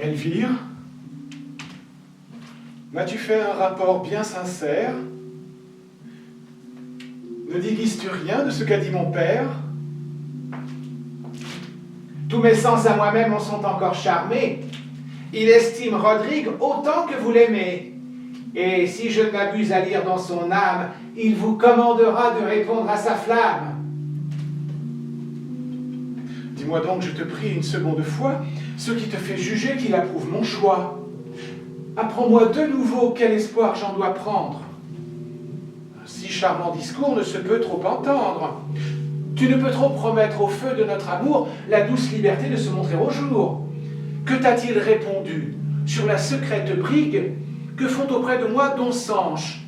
Elvire, m'as-tu fait un rapport bien sincère? Ne déguises-tu rien de ce qu'a dit mon père? Tous mes sens à moi-même en sont encore charmés. Il estime Rodrigue autant que vous l'aimez. Et si je ne m'abuse à lire dans son âme, il vous commandera de répondre à sa flamme. Dis-moi donc, je te prie une seconde fois, ce qui te fait juger qu'il approuve mon choix. Apprends-moi de nouveau quel espoir j'en dois prendre. Un si charmant discours ne se peut trop entendre. Tu ne peux trop promettre au feu de notre amour la douce liberté de se montrer au jour. Que t'a-t-il répondu sur la secrète brigue que font auprès de moi don Sanche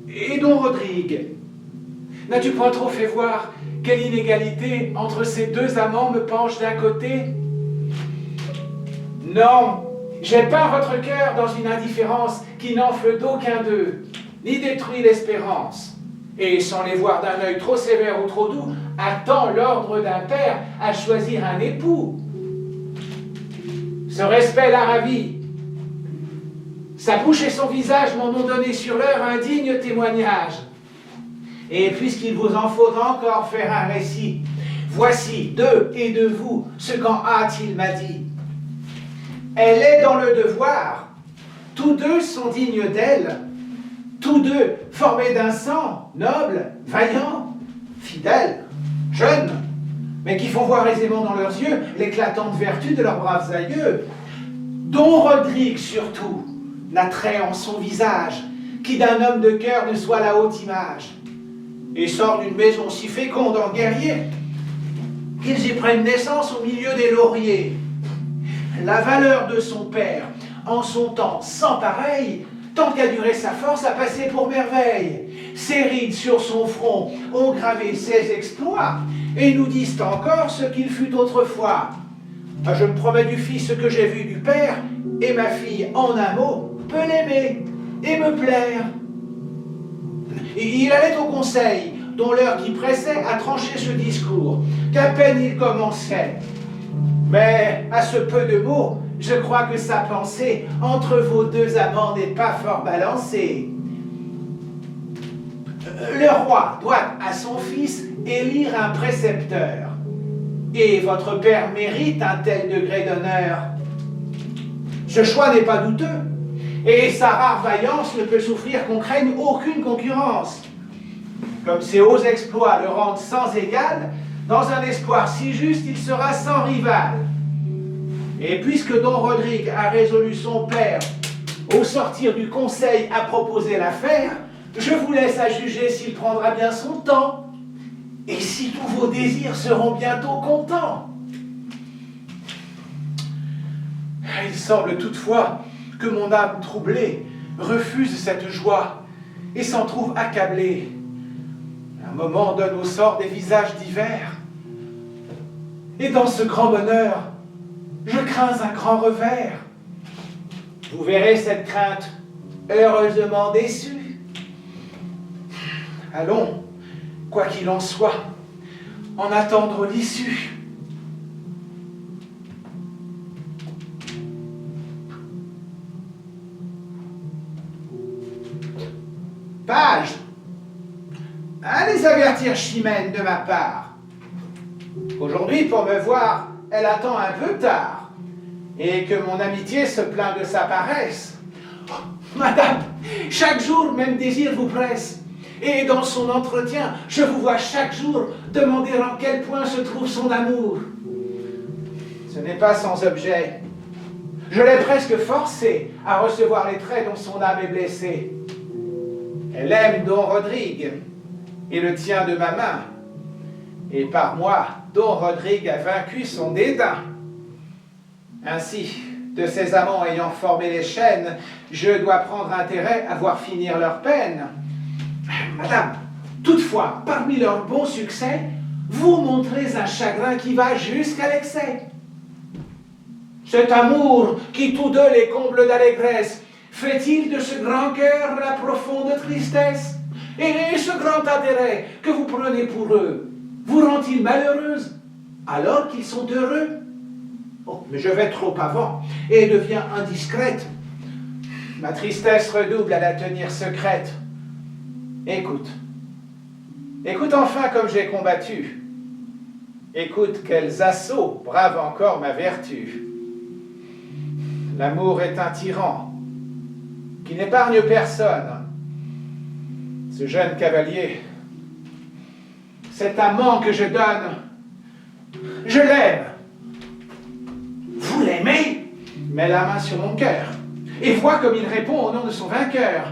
et don Rodrigue? N'as-tu point trop fait voir quelle inégalité entre ces deux amants me penche d'un côté? Non, j'ai peint votre cœur dans une indifférence qui n'enfle d'aucun d'eux, ni détruit l'espérance. Et sans les voir d'un œil trop sévère ou trop doux, attend l'ordre d'un père à choisir un époux. Ce respect l'a ravi. Sa bouche et son visage m'en ont donné sur l'heure un digne témoignage. Et puisqu'il vous en faut encore faire un récit, voici d'eux et de vous ce qu'en hâte il m'a dit. Elle est dans le devoir, tous deux sont dignes d'elle, tous deux formés d'un sang noble, vaillant, fidèle, jeune, mais qui font voir aisément dans leurs yeux l'éclatante vertu de leurs braves aïeux. Don Rodrigue surtout n'a trait en son visage qui d'un homme de cœur ne soit la haute image, et sort d'une maison si féconde en guerriers qu'ils y prennent naissance au milieu des lauriers. La valeur de son père, en son temps sans pareil, tant qu'a duré sa force, a passé pour merveille. Ses rides sur son front ont gravé ses exploits, et nous disent encore ce qu'il fut autrefois. Je me promets du fils que j'ai vu du père, et ma fille, en un mot, peut l'aimer et me plaire. Il allait au conseil, dont l'heure qui pressait a tranché ce discours, qu'à peine il commençait. Mais à ce peu de mots, je crois que sa pensée entre vos deux amants n'est pas fort balancée. Le roi doit à son fils élire un précepteur, et votre père mérite un tel degré d'honneur. Ce choix n'est pas douteux, et sa rare vaillance ne peut souffrir qu'on craigne aucune concurrence. Comme ses hauts exploits le rendent sans égal, dans un espoir si juste, il sera sans rival. Et puisque don Rodrigue a résolu son père, au sortir du conseil, à proposer l'affaire, je vous laisse à juger s'il prendra bien son temps, et si tous vos désirs seront bientôt contents. Il semble toutefois que mon âme troublée refuse cette joie et s'en trouve accablée. Un moment donne au sort des visages divers, et dans ce grand bonheur, je crains un grand revers. Vous verrez cette crainte heureusement déçue. Allons, quoi qu'il en soit, en attendre l'issue. Page, allez avertir Chimène de ma part. Aujourd'hui, pour me voir, elle attend un peu tard, et que mon amitié se plaint de sa paresse. Oh, madame, chaque jour, même désir vous presse, et dans son entretien, je vous vois chaque jour demander en quel point se trouve son amour. Ce n'est pas sans objet. Je l'ai presque forcée à recevoir les traits dont son âme est blessée. Elle aime don Rodrigue, et le tient de ma main. Et par moi, don Rodrigue a vaincu son dédain. Ainsi, de ses amants ayant formé les chaînes, je dois prendre intérêt à voir finir leur peine. Madame, toutefois, parmi leurs bons succès, vous montrez un chagrin qui va jusqu'à l'excès. Cet amour qui tous deux les comble d'allégresse, fait-il de ce grand cœur la profonde tristesse? Et ce grand intérêt que vous prenez pour eux vous rend-il malheureuse alors qu'ils sont heureux? Oh, mais je vais trop avant et deviens indiscrète. Ma tristesse redouble à la tenir secrète. Écoute. Écoute enfin comme j'ai combattu. Écoute quels assauts brave encore ma vertu. L'amour est un tyran qui n'épargne personne. Ce jeune cavalier, cet amant que je donne, je l'aime. Vous l'aimez? Mets la main sur mon cœur et vois comme il répond au nom de son vainqueur,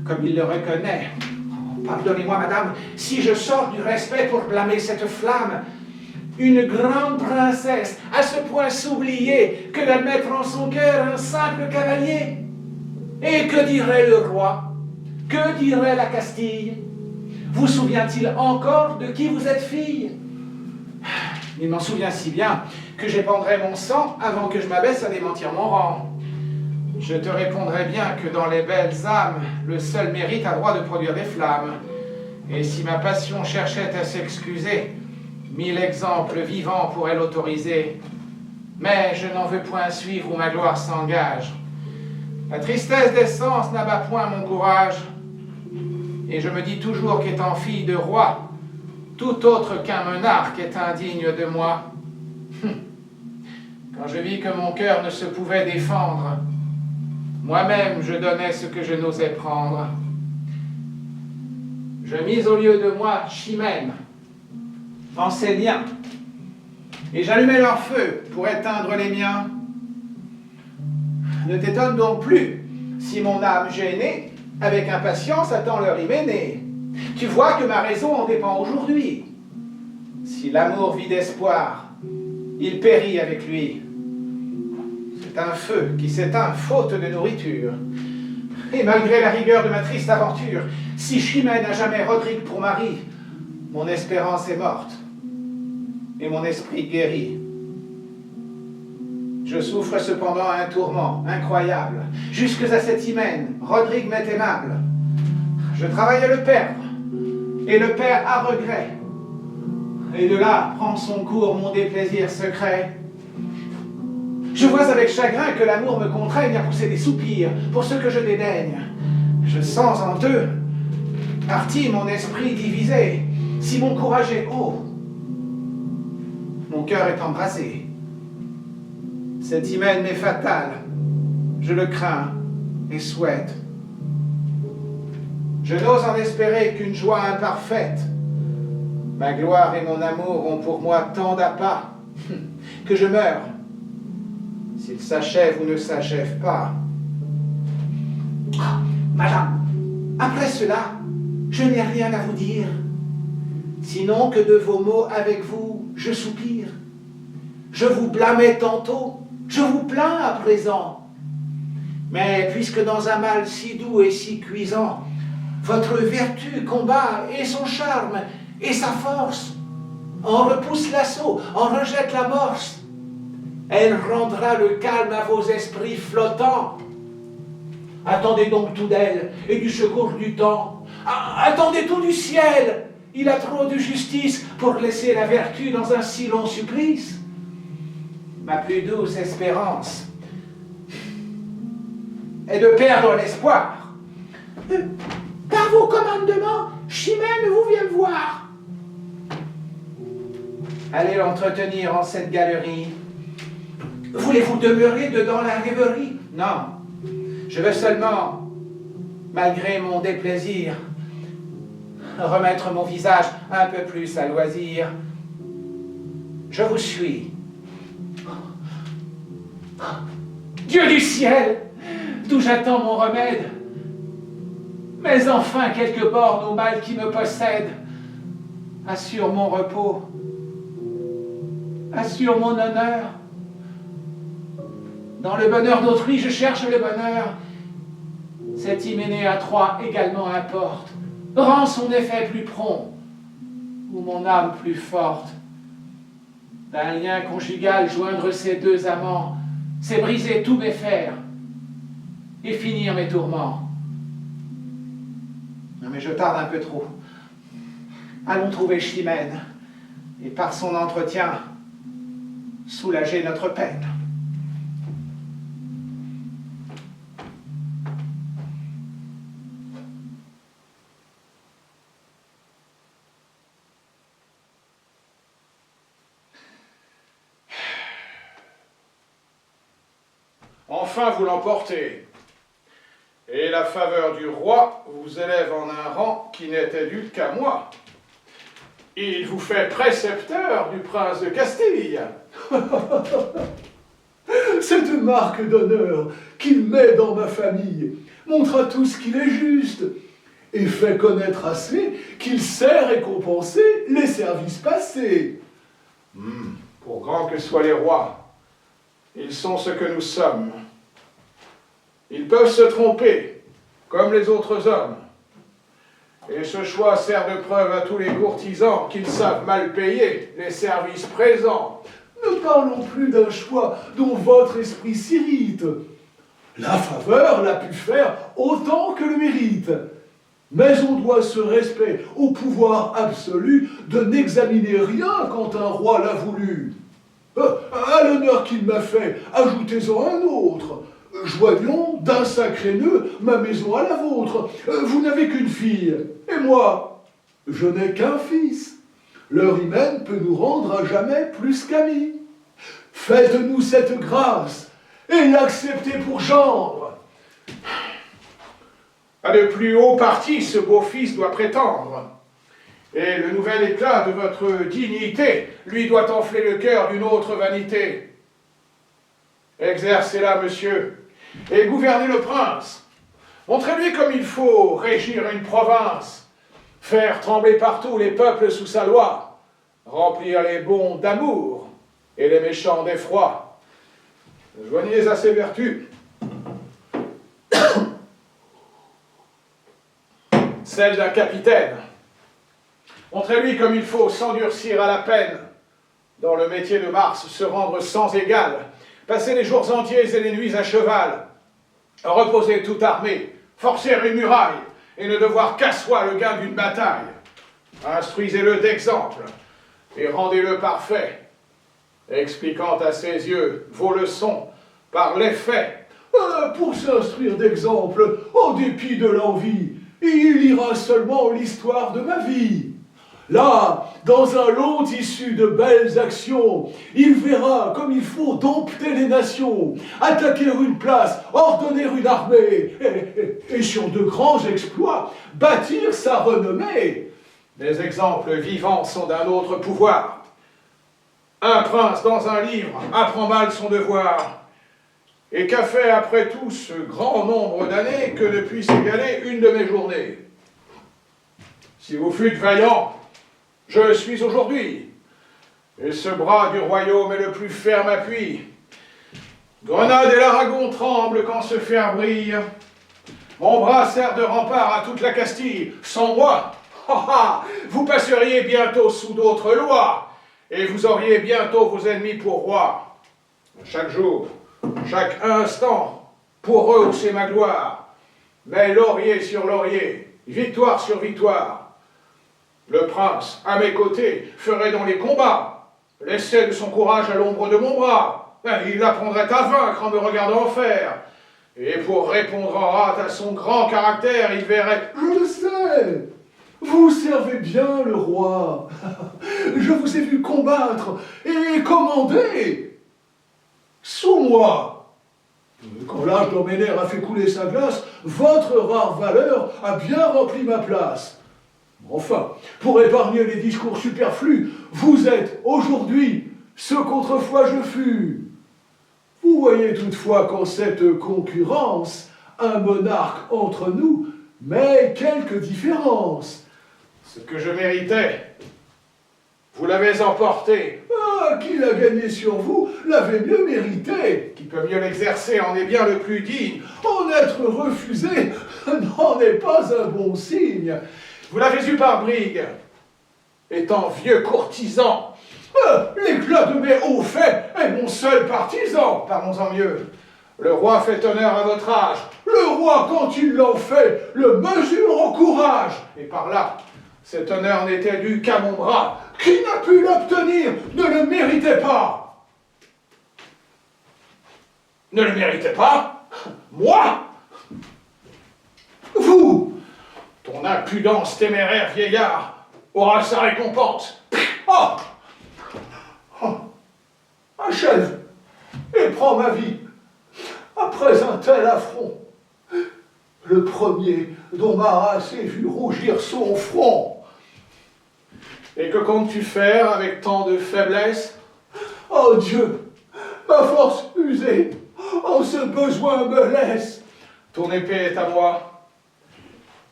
comme il le reconnaît. Oh, pardonnez-moi, madame, si je sors du respect pour blâmer cette flamme. Une grande princesse, à ce point s'oublier que d'admettre en son cœur un simple cavalier. Et que dirait le roi? Que dirait la Castille? Vous souvient-il encore de qui vous êtes fille? Il m'en souvient si bien que j'épandrai mon sang avant que je m'abaisse à démentir mon rang. Je te répondrai bien que dans les belles âmes, le seul mérite a droit de produire des flammes. Et si ma passion cherchait à s'excuser, 1000 exemples vivants pourraient l'autoriser. Mais je n'en veux point suivre où ma gloire s'engage. La tristesse des sens n'abat point mon courage. Et je me dis toujours qu'étant fille de roi, tout autre qu'un monarque est indigne de moi. Quand je vis que mon cœur ne se pouvait défendre, moi-même je donnais ce que je n'osais prendre. Je mis au lieu de moi Chimène, enseignant, et j'allumais leur feu pour éteindre les miens. Ne t'étonne donc plus si mon âme gênée, avec impatience, attend leur hyménée. Tu vois que ma raison en dépend aujourd'hui. Si l'amour vit d'espoir, il périt avec lui. C'est un feu qui s'éteint faute de nourriture. Et malgré la rigueur de ma triste aventure, si Chimène n'a jamais Rodrigue pour mari, mon espérance est morte et mon esprit guéri. Je souffre cependant un tourment incroyable. Jusque à cette hymen, Rodrigue m'est aimable. Je travaille à le perdre, et le perd à regret. Et de là prend son cours mon déplaisir secret. Je vois avec chagrin que l'amour me contraigne à pousser des soupirs pour ceux que je dédaigne. Je sens en eux partie mon esprit divisé. Si mon courage est haut, mon cœur est embrasé. Cette hymen m'est fatale, je le crains et souhaite. Je n'ose en espérer qu'une joie imparfaite. Ma gloire et mon amour ont pour moi tant d'appât que je meurs, s'il s'achève ou ne s'achève pas. Ah, madame, après cela, je n'ai rien à vous dire, sinon que de vos mots avec vous, je soupire. Je vous blâmais tantôt, je vous plains à présent. Mais puisque dans un mal si doux et si cuisant, votre vertu combat et son charme et sa force, en repousse l'assaut, en rejette l'amorce, elle rendra le calme à vos esprits flottants. Attendez donc tout d'elle et du secours du temps. Attendez tout du ciel. Il a trop de justice pour laisser la vertu dans un si long supplice. Ma plus douce espérance est de perdre l'espoir. Par vos commandements, Chimène vous vient me voir. Allez l'entretenir en cette galerie. Voulez-vous demeurer dedans la rêverie? Non, je veux seulement, malgré mon déplaisir, remettre mon visage un peu plus à loisir. Je vous suis. Dieu du ciel, d'où j'attends mon remède. Mais enfin, quelque borne au mal qui me possède. Assure mon repos. Assure mon honneur. Dans le bonheur d'autrui, je cherche le bonheur. Cet hyménée à trois également importe. Rend son effet plus prompt, ou mon âme plus forte. D'un lien conjugal joindre ces deux amants, c'est briser tous mes fers et finir mes tourments. Non mais je tarde un peu trop. Allons trouver Chimène, et par son entretien, soulager notre peine. Enfin vous l'emportez, et la faveur du roi vous élève en un rang qui n'était dû qu'à moi. Il vous fait précepteur du prince de Castille. Cette marque d'honneur qu'il met dans ma famille montre à tous qu'il est juste et fait connaître assez qu'il sait récompenser les services passés. Pour grands que soient les rois, ils sont ce que nous sommes. Ils peuvent se tromper, comme les autres hommes. Et ce choix sert de preuve à tous les courtisans qu'ils savent mal payer les services présents. Ne parlons plus d'un choix dont votre esprit s'irrite. La faveur l'a pu faire autant que le mérite. Mais on doit ce respect au pouvoir absolu de n'examiner rien quand un roi l'a voulu. À l'honneur qu'il m'a fait, ajoutez-en un autre. Joignons d'un sacré nœud ma maison à la vôtre. Vous n'avez qu'une fille, et moi, je n'ai qu'un fils. Leur hymen peut nous rendre à jamais plus qu'amis. Faites-nous cette grâce, et l'acceptez pour gendre. À de plus haut parti, ce beau fils doit prétendre. Et le nouvel éclat de votre dignité lui doit enfler le cœur d'une autre vanité. Exercez-la, monsieur, et gouvernez le prince. Montrez-lui comme il faut régir une province, faire trembler partout les peuples sous sa loi, remplir les bons d'amour et les méchants d'effroi. Joignez à ces vertus celle d'un capitaine. Montrez-lui comme il faut s'endurcir à la peine, dans le métier de Mars se rendre sans égal, passer les jours entiers et les nuits à cheval, reposer toute armée, forcer une muraille, et ne devoir qu'à soi le gain d'une bataille. Instruisez-le d'exemple, et rendez-le parfait, expliquant à ses yeux vos leçons par les faits. Pour s'instruire d'exemple, en dépit de l'envie, il lira seulement l'histoire de ma vie. Là, dans un long tissu de belles actions, il verra comme il faut dompter les nations, attaquer une place, ordonner une armée, et sur de grands exploits, bâtir sa renommée. Des exemples vivants sont d'un autre pouvoir. Un prince dans un livre apprend mal son devoir, et qu'a fait après tout ce grand nombre d'années que ne puisse égaler une de mes journées. Si vous fûtes vaillant, je suis aujourd'hui, et ce bras du royaume est le plus ferme appui. Grenade et l'Aragon tremblent quand ce fer brille. Mon bras sert de rempart à toute la Castille. Sans moi, vous passeriez bientôt sous d'autres lois, et vous auriez bientôt vos ennemis pour rois. Chaque jour, chaque instant, pour eux c'est ma gloire. Mais laurier sur laurier, victoire sur victoire. Le prince, à mes côtés, ferait dans les combats l'essai de son courage à l'ombre de mon bras. Il apprendrait à vaincre en me regardant faire. Et pour répondre en rate à son grand caractère, il verrait... Je le sais, vous servez bien le roi. Je vous ai vu combattre et commander sous moi. Quand l'âge d'Homénère a fait couler sa glace, votre rare valeur a bien rempli ma place. Enfin, pour épargner les discours superflus, vous êtes aujourd'hui ce qu'autrefois je fus. Vous voyez toutefois qu'en cette concurrence, un monarque entre nous, mais quelques différences. Ce que je méritais, vous l'avez emporté. Qui l'a gagné sur vous l'avait mieux mérité. Qui peut mieux l'exercer en est bien le plus digne. En être refusé n'en est pas un bon signe. Vous l'avez eu par brigue, étant vieux courtisan. L'éclat de mes hauts faits est mon seul partisan. Parlons-en mieux. Le roi fait honneur à votre âge. Le roi, quand il l'en fait, le mesure au courage. Et par là, cet honneur n'était dû qu'à mon bras. Qui n'a pu l'obtenir ne le méritait pas. ne le méritez pas? Moi? Vous, ton impudence téméraire vieillard, aura sa récompense. Oh! Oh! Achève et prends ma vie après un tel affront. Le premier dont ma race ait vu rougir son front. Et que comptes-tu faire avec tant de faiblesse? Oh Dieu, ma force usée, en ce besoin me laisse. Ton épée est à moi.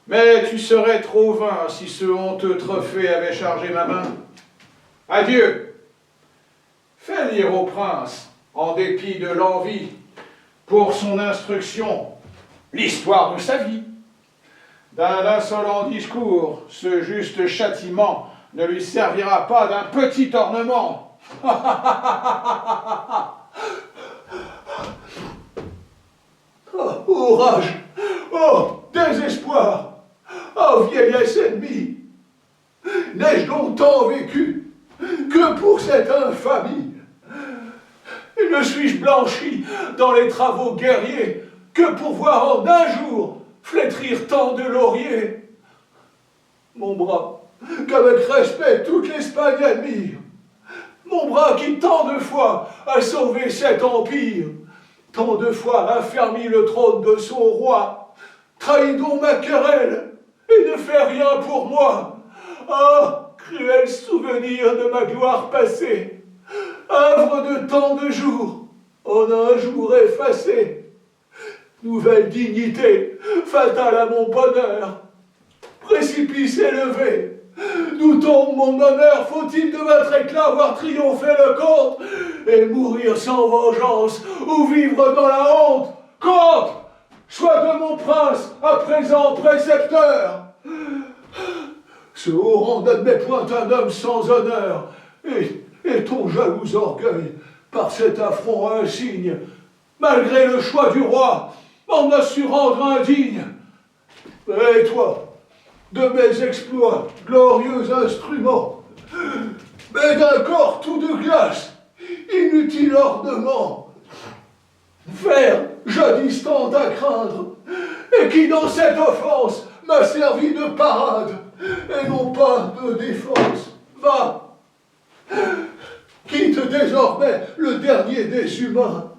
Mais tu serais trop vain si ce honteux trophée avait chargé ma main. Adieu. Fais lire au prince, en dépit de l'envie, pour son instruction, l'histoire de sa vie. D'un insolent discours, ce juste châtiment ne lui servira pas d'un petit ornement. Oh, orage! Oh, désespoir! Oh, vieillesse ennemie! N'ai-je donc tant vécu que pour cette infamie? Et ne suis-je blanchi dans les travaux guerriers que pour voir en un jour flétrir tant de lauriers? Mon bras, qu'avec respect toute l'Espagne admire, mon bras qui tant de fois a sauvé cet empire, tant de fois affermi le trône de son roi, trahit donc ma querelle et ne fait rien pour moi. Oh, cruel souvenir de ma gloire passée, œuvre de tant de jours, en un jour effacé. Nouvelle dignité, fatale à mon bonheur, précipice élevé, d'où tombe mon honneur? Faut-il de votre éclat voir triompher le comte et mourir sans vengeance ou vivre dans la honte? Comte, sois de mon prince à présent précepteur. Ce haut rang n'admet point un homme sans honneur, et ton jaloux orgueil, par cet affront insigne, malgré le choix du roi, m'en a su rendre indigne. Et toi, de mes exploits, glorieux instrument, mais d'un corps tout de glace, inutile ornement, fer jadis tant à craindre, et qui dans cette offense m'a servi de parade, et non pas de défense. Va, quitte désormais le dernier des humains,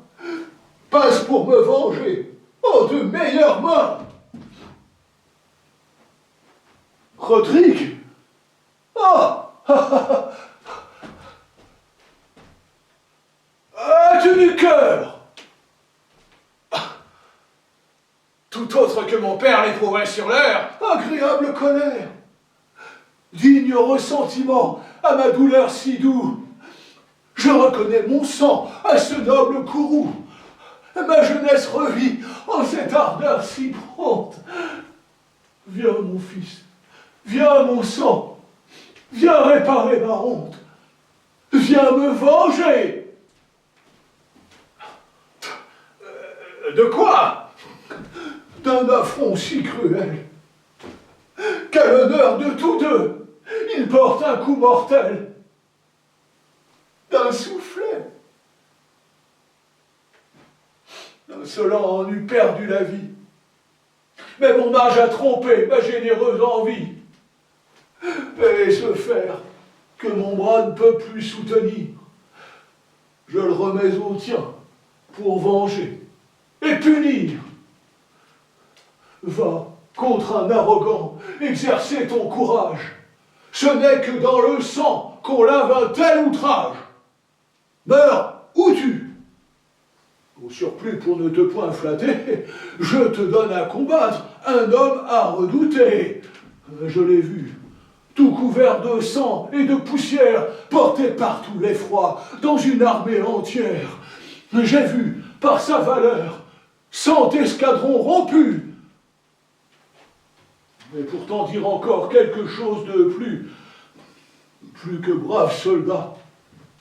passe pour me venger, en de meilleures mains. Rodrigue? Ah! As-tu du cœur? Tout autre que mon père l'éprouverait sur l'heure. Agréable colère, digne ressentiment à ma douleur si doux. Je reconnais mon sang à ce noble courroux. Ma jeunesse revit en cette ardeur si prompte. Viens, mon fils, viens, mon sang, viens réparer ma honte, viens me venger. De quoi? D'un affront si cruel qu'à l'honneur de tous deux, il porte un coup mortel. D'un soufflet, l'insolent en eût perdu la vie. Mais mon âge a trompé ma généreuse envie. Et ce fer que mon bras ne peut plus soutenir, je le remets au tien pour venger et punir. Va contre un arrogant exercer ton courage. Ce n'est que dans le sang qu'on lave un tel outrage. Meurs ou tue. Au surplus, pour ne te point flatter, je te donne à combattre un homme à redouter. Je l'ai vu, tout couvert de sang et de poussière, porté par tous l'effroi dans une armée entière. J'ai vu, par sa valeur, 100 escadrons rompus. Mais pourtant dire encore quelque chose de plus que brave soldat,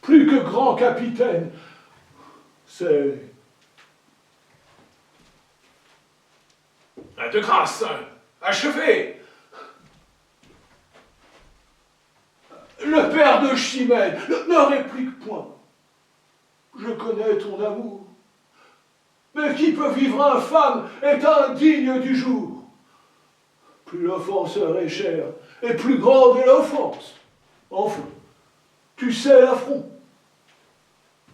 plus que grand capitaine, c'est... De grâce, achevez. Le père de Chimène ne réplique point. Je connais ton amour. Mais qui peut vivre infâme est indigne du jour. Plus l'offenseur est cher, et plus grande est l'offense. Enfin, tu sais l'affront,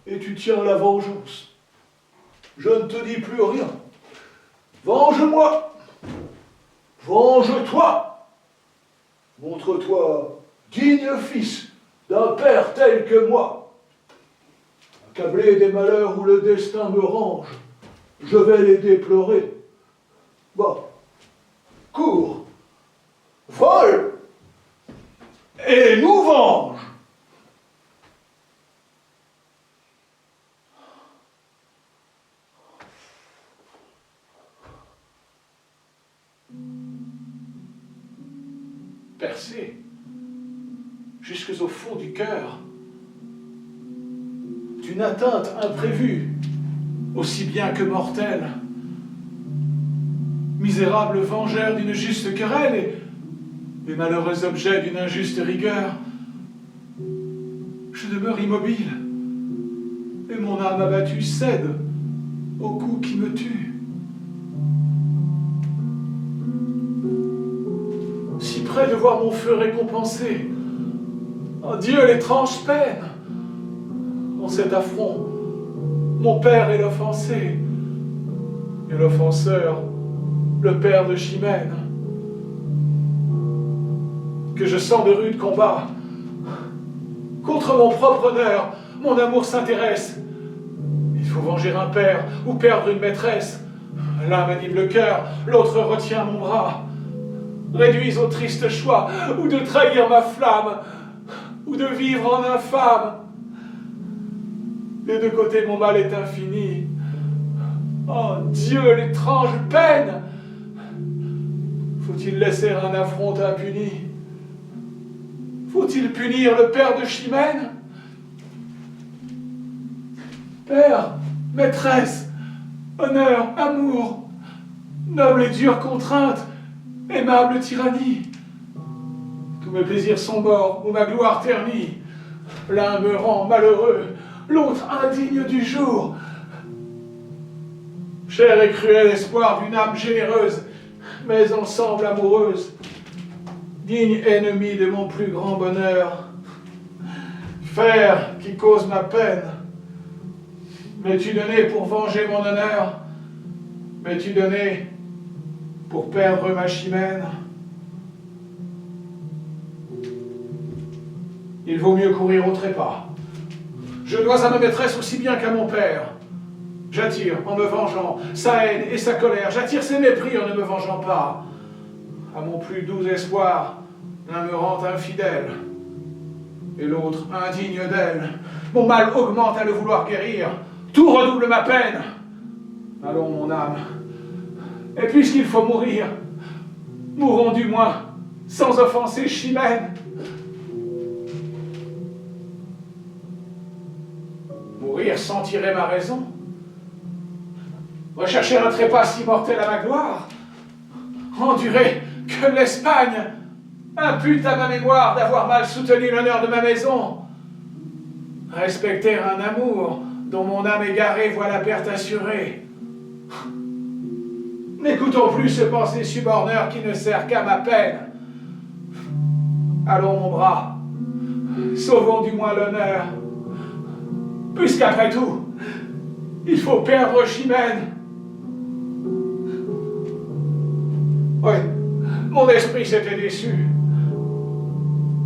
et tu tiens la vengeance. Je ne te dis plus rien. Venge-moi, venge-toi. Montre-toi digne fils d'un père tel que moi. Accablé des malheurs où le destin me range, je vais les déplorer. Bah, cours, vole, et nous venge. Percé jusque au fond du cœur d'une atteinte imprévue, aussi bien que mortelle. Misérable vengeur d'une juste querelle et malheureux objet d'une injuste rigueur, je demeure immobile, et mon âme abattue cède au coup qui me tue. Si près de voir mon feu récompensé, adieu l'étrange peine. En cet affront, mon père est l'offensé, et l'offenseur, le père de Chimène. Que je sens de rudes combats. Contre mon propre honneur, mon amour s'intéresse. Il faut venger un père ou perdre une maîtresse. L'un m'anime le cœur, l'autre retient mon bras. Réduis au triste choix, ou de trahir ma flamme, ou de vivre en infâme. Des deux côtés, mon mal est infini. Oh Dieu, l'étrange peine! Faut-il laisser un affront impuni? Faut-il punir le père de Chimène? Père, maîtresse, honneur, amour, noble et dure contrainte, aimable tyrannie. Tous mes plaisirs sont morts, ou ma gloire ternie. L'un me rend malheureux, l'autre indigne du jour. Cher et cruel espoir d'une âme généreuse, mais ensemble amoureuse, digne ennemi de mon plus grand bonheur. Fer qui cause ma peine, m'es-tu donné pour venger mon honneur? M'es-tu donné pour perdre ma Chimène? Il vaut mieux courir au trépas. Je dois à ma maîtresse aussi bien qu'à mon père. J'attire, en me vengeant, sa haine et sa colère. J'attire ses mépris en ne me vengeant pas. À mon plus doux espoir, l'un me rend infidèle, et l'autre indigne d'elle. Mon mal augmente à le vouloir guérir. Tout redouble ma peine. Allons, mon âme. Et puisqu'il faut mourir, mourons du moins sans offenser Chimène. Mourir sans tirer ma raison? Rechercher un trépas si mortel à ma gloire? Endurer que l'Espagne impute à ma mémoire d'avoir mal soutenu l'honneur de ma maison? Respecter un amour dont mon âme égarée voit la perte assurée? N'écoutons plus ce pensée suborneur qui ne sert qu'à ma peine. Allons, mon bras, sauvons du moins l'honneur, puisqu'après tout, il faut perdre Chimène. Oui, mon esprit s'était déçu.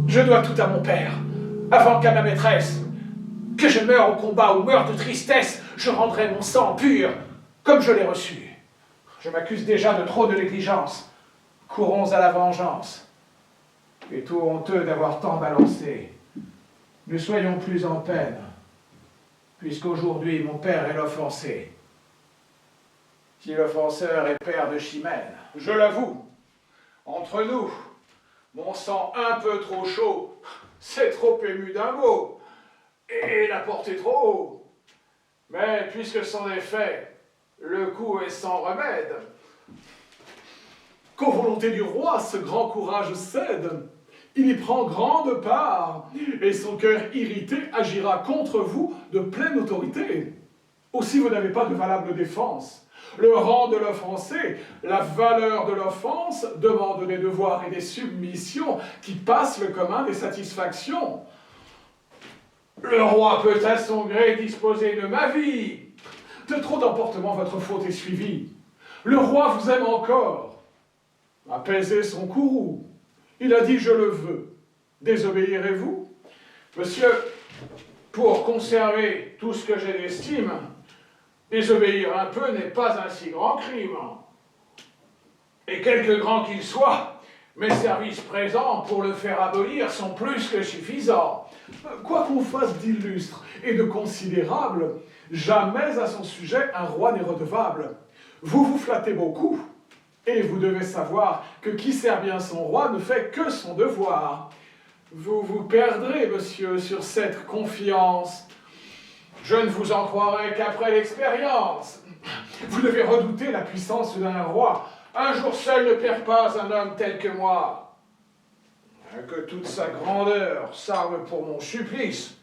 Je dois tout à mon père, avant qu'à ma maîtresse. Que je meure au combat ou meure de tristesse, je rendrai mon sang pur, comme je l'ai reçu. Je m'accuse déjà de trop de négligence. Courons à la vengeance. Et tout honteux d'avoir tant balancé. Ne soyons plus en peine, puisqu'aujourd'hui mon père est l'offensé. Si l'offenseur est père de Chimène, je l'avoue, entre nous, mon sang un peu trop chaud, c'est trop ému d'un mot, et la portée trop haut. Mais puisque c'en est fait, le coup est sans remède. Qu'aux volontés du roi, ce grand courage cède. Il y prend grande part, et son cœur irrité agira contre vous de pleine autorité. Aussi, vous n'avez pas de valable défense. Le rang de l'offensé, la valeur de l'offense, demande des devoirs et des submissions qui passent le commun des satisfactions. Le roi peut à son gré disposer de ma vie. De trop d'emportement, votre faute est suivie. Le roi vous aime encore. Apaisez son courroux. Il a dit « je le veux ». Désobéirez-vous? Monsieur, pour conserver tout ce que j'ai d'estime, désobéir un peu n'est pas un si grand crime. Et quelque grand qu'il soit, mes services présents pour le faire abolir sont plus que suffisants. Quoi qu'on fasse d'illustre et de considérable, jamais à son sujet un roi n'est redevable. Vous vous flattez beaucoup, et vous devez savoir que qui sert bien son roi ne fait que son devoir. Vous vous perdrez, monsieur, sur cette confiance. Je ne vous en croirai qu'après l'expérience. Vous devez redouter la puissance d'un roi. Un jour seul ne perd pas un homme tel que moi. Que toute sa grandeur s'arme pour mon supplice.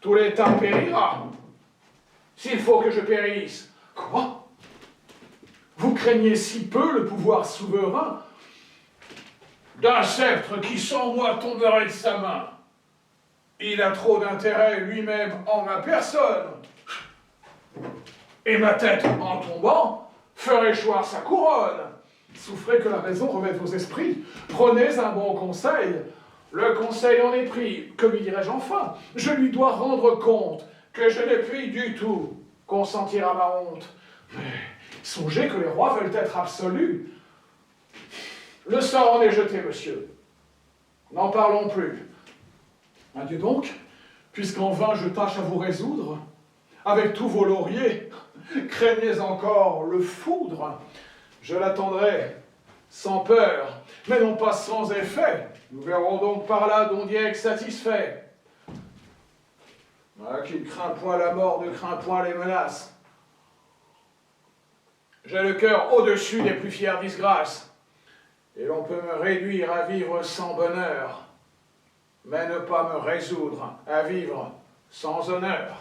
Tout l'État périra. S'il faut que je périsse. Quoi? Vous craignez si peu le pouvoir souverain d'un sceptre qui sans moi tomberait de sa main? Il a trop d'intérêt lui-même en ma personne. Et ma tête, en tombant, ferait choir sa couronne. Souffrez que la raison remette vos esprits. Prenez un bon conseil. Le conseil en est pris. Que lui dirais-je enfin? Je lui dois rendre compte que je ne puis du tout consentir à ma honte. Mais songez que les rois veulent être absolus. Le sort en est jeté, monsieur. N'en parlons plus. Adieu donc, puisqu'en vain je tâche à vous résoudre. Avec tous vos lauriers, craignez encore le foudre. Je l'attendrai, sans peur, mais non pas sans effet. Nous verrons donc par là Don Diego satisfait. Qui ne craint point la mort, ne craint point les menaces. J'ai le cœur au-dessus des plus fières disgrâces, et l'on peut me réduire à vivre sans bonheur, mais ne pas me résoudre à vivre sans honneur.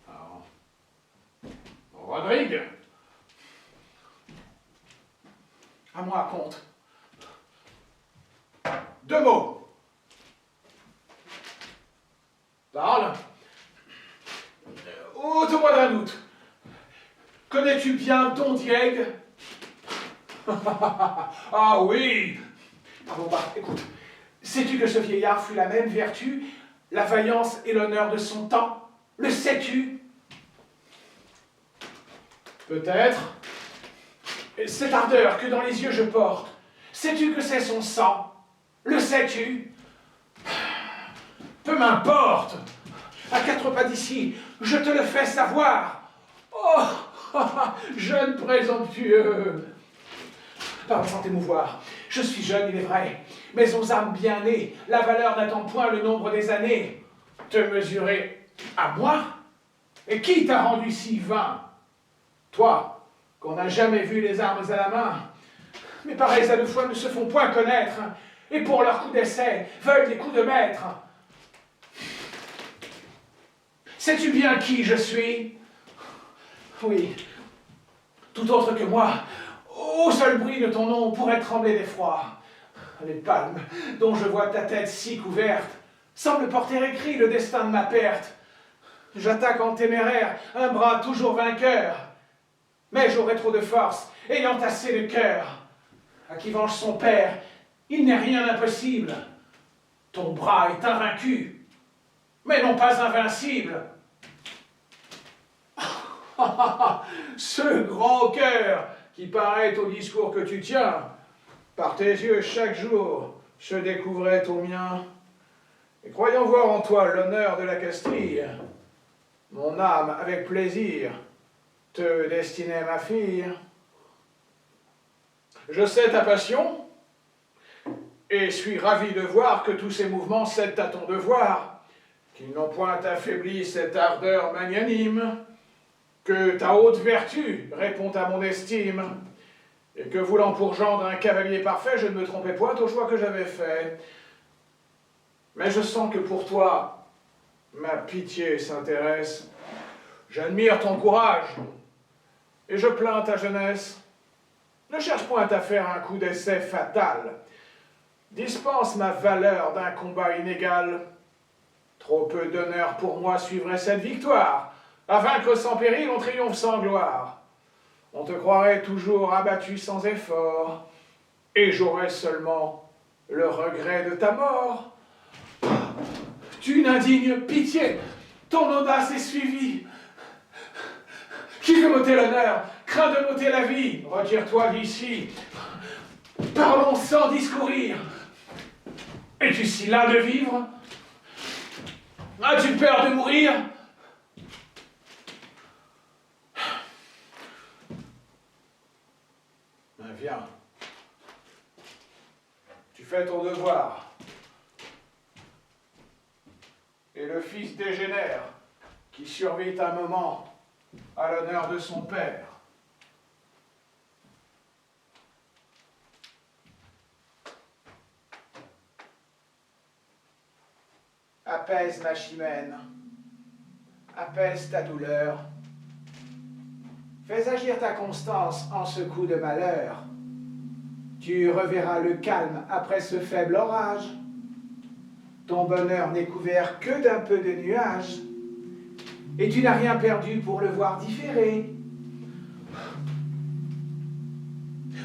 Alors, Rodrigue, à moi, comte. 2 mots. Parle. Ôte-moi d'un doute. Connais-tu bien Don Diego? Ah oui. Pardon, écoute. Sais-tu que ce vieillard fut la même vertu, la vaillance et l'honneur de son temps? Le sais-tu? Peut-être. Cette ardeur que dans les yeux je porte, sais-tu que c'est son sang? Le sais-tu? Peu m'importe. À 4 pas d'ici, je te le fais savoir. Oh, jeune présomptueux. Pardon, sans t'émouvoir. Je suis jeune, il est vrai, mais aux âmes bien nées, la valeur n'attend point le nombre des années. Te mesurer à moi? Et qui t'a rendu si vain? Toi, qu'on n'a jamais vu les armes à la main. Mais pareils à 2 fois ne se font point connaître, et pour leurs coups d'essai, veulent des coups de maître. Sais-tu bien qui je suis? Oui, tout autre que moi, au seul bruit de ton nom pourrait trembler d'effroi. Les palmes, dont je vois ta tête si couverte, semblent porter écrit le destin de ma perte. J'attaque en téméraire un bras toujours vainqueur, mais j'aurai trop de force, ayant assez de cœur. À qui venge son père, il n'est rien d'impossible. Ton bras est invaincu, mais non pas invincible. Ce grand cœur qui paraît au discours que tu tiens, par tes yeux chaque jour se découvrait au mien. Et croyant voir en toi l'honneur de la Castille, mon âme, avec plaisir, te destinait ma fille. Je sais ta passion, et suis ravi de voir que tous ces mouvements cèdent à ton devoir, qu'ils n'ont point affaibli cette ardeur magnanime, que ta haute vertu répond à mon estime, et que voulant pour gendre un cavalier parfait, je ne me trompais point au choix que j'avais fait. Mais je sens que pour toi, Ma pitié s'intéresse. J'admire ton courage. Et je plains ta jeunesse. Ne cherche point à faire un coup d'essai fatal. Dispense ma valeur d'un combat inégal. Trop peu d'honneur pour moi suivrait cette victoire. À vaincre sans péril, on triomphe sans gloire. On te croirait toujours abattu sans effort, et j'aurais seulement le regret de ta mort. Tu n'indignes pitié, ton audace est suivie. Qui veut m'ôter l'honneur, craint de m'ôter la vie. Retire-toi d'ici. Parlons sans discourir. Es-tu si las de vivre? As-tu peur de mourir? Viens. Tu fais ton devoir. Et le fils dégénère, qui survit un moment à l'honneur de son père. Apaise ma chimène, apaise ta douleur. Fais agir ta constance en ce coup de malheur. Tu reverras le calme après ce faible orage. Ton bonheur n'est couvert que d'un peu de nuages, et tu n'as rien perdu pour le voir différer.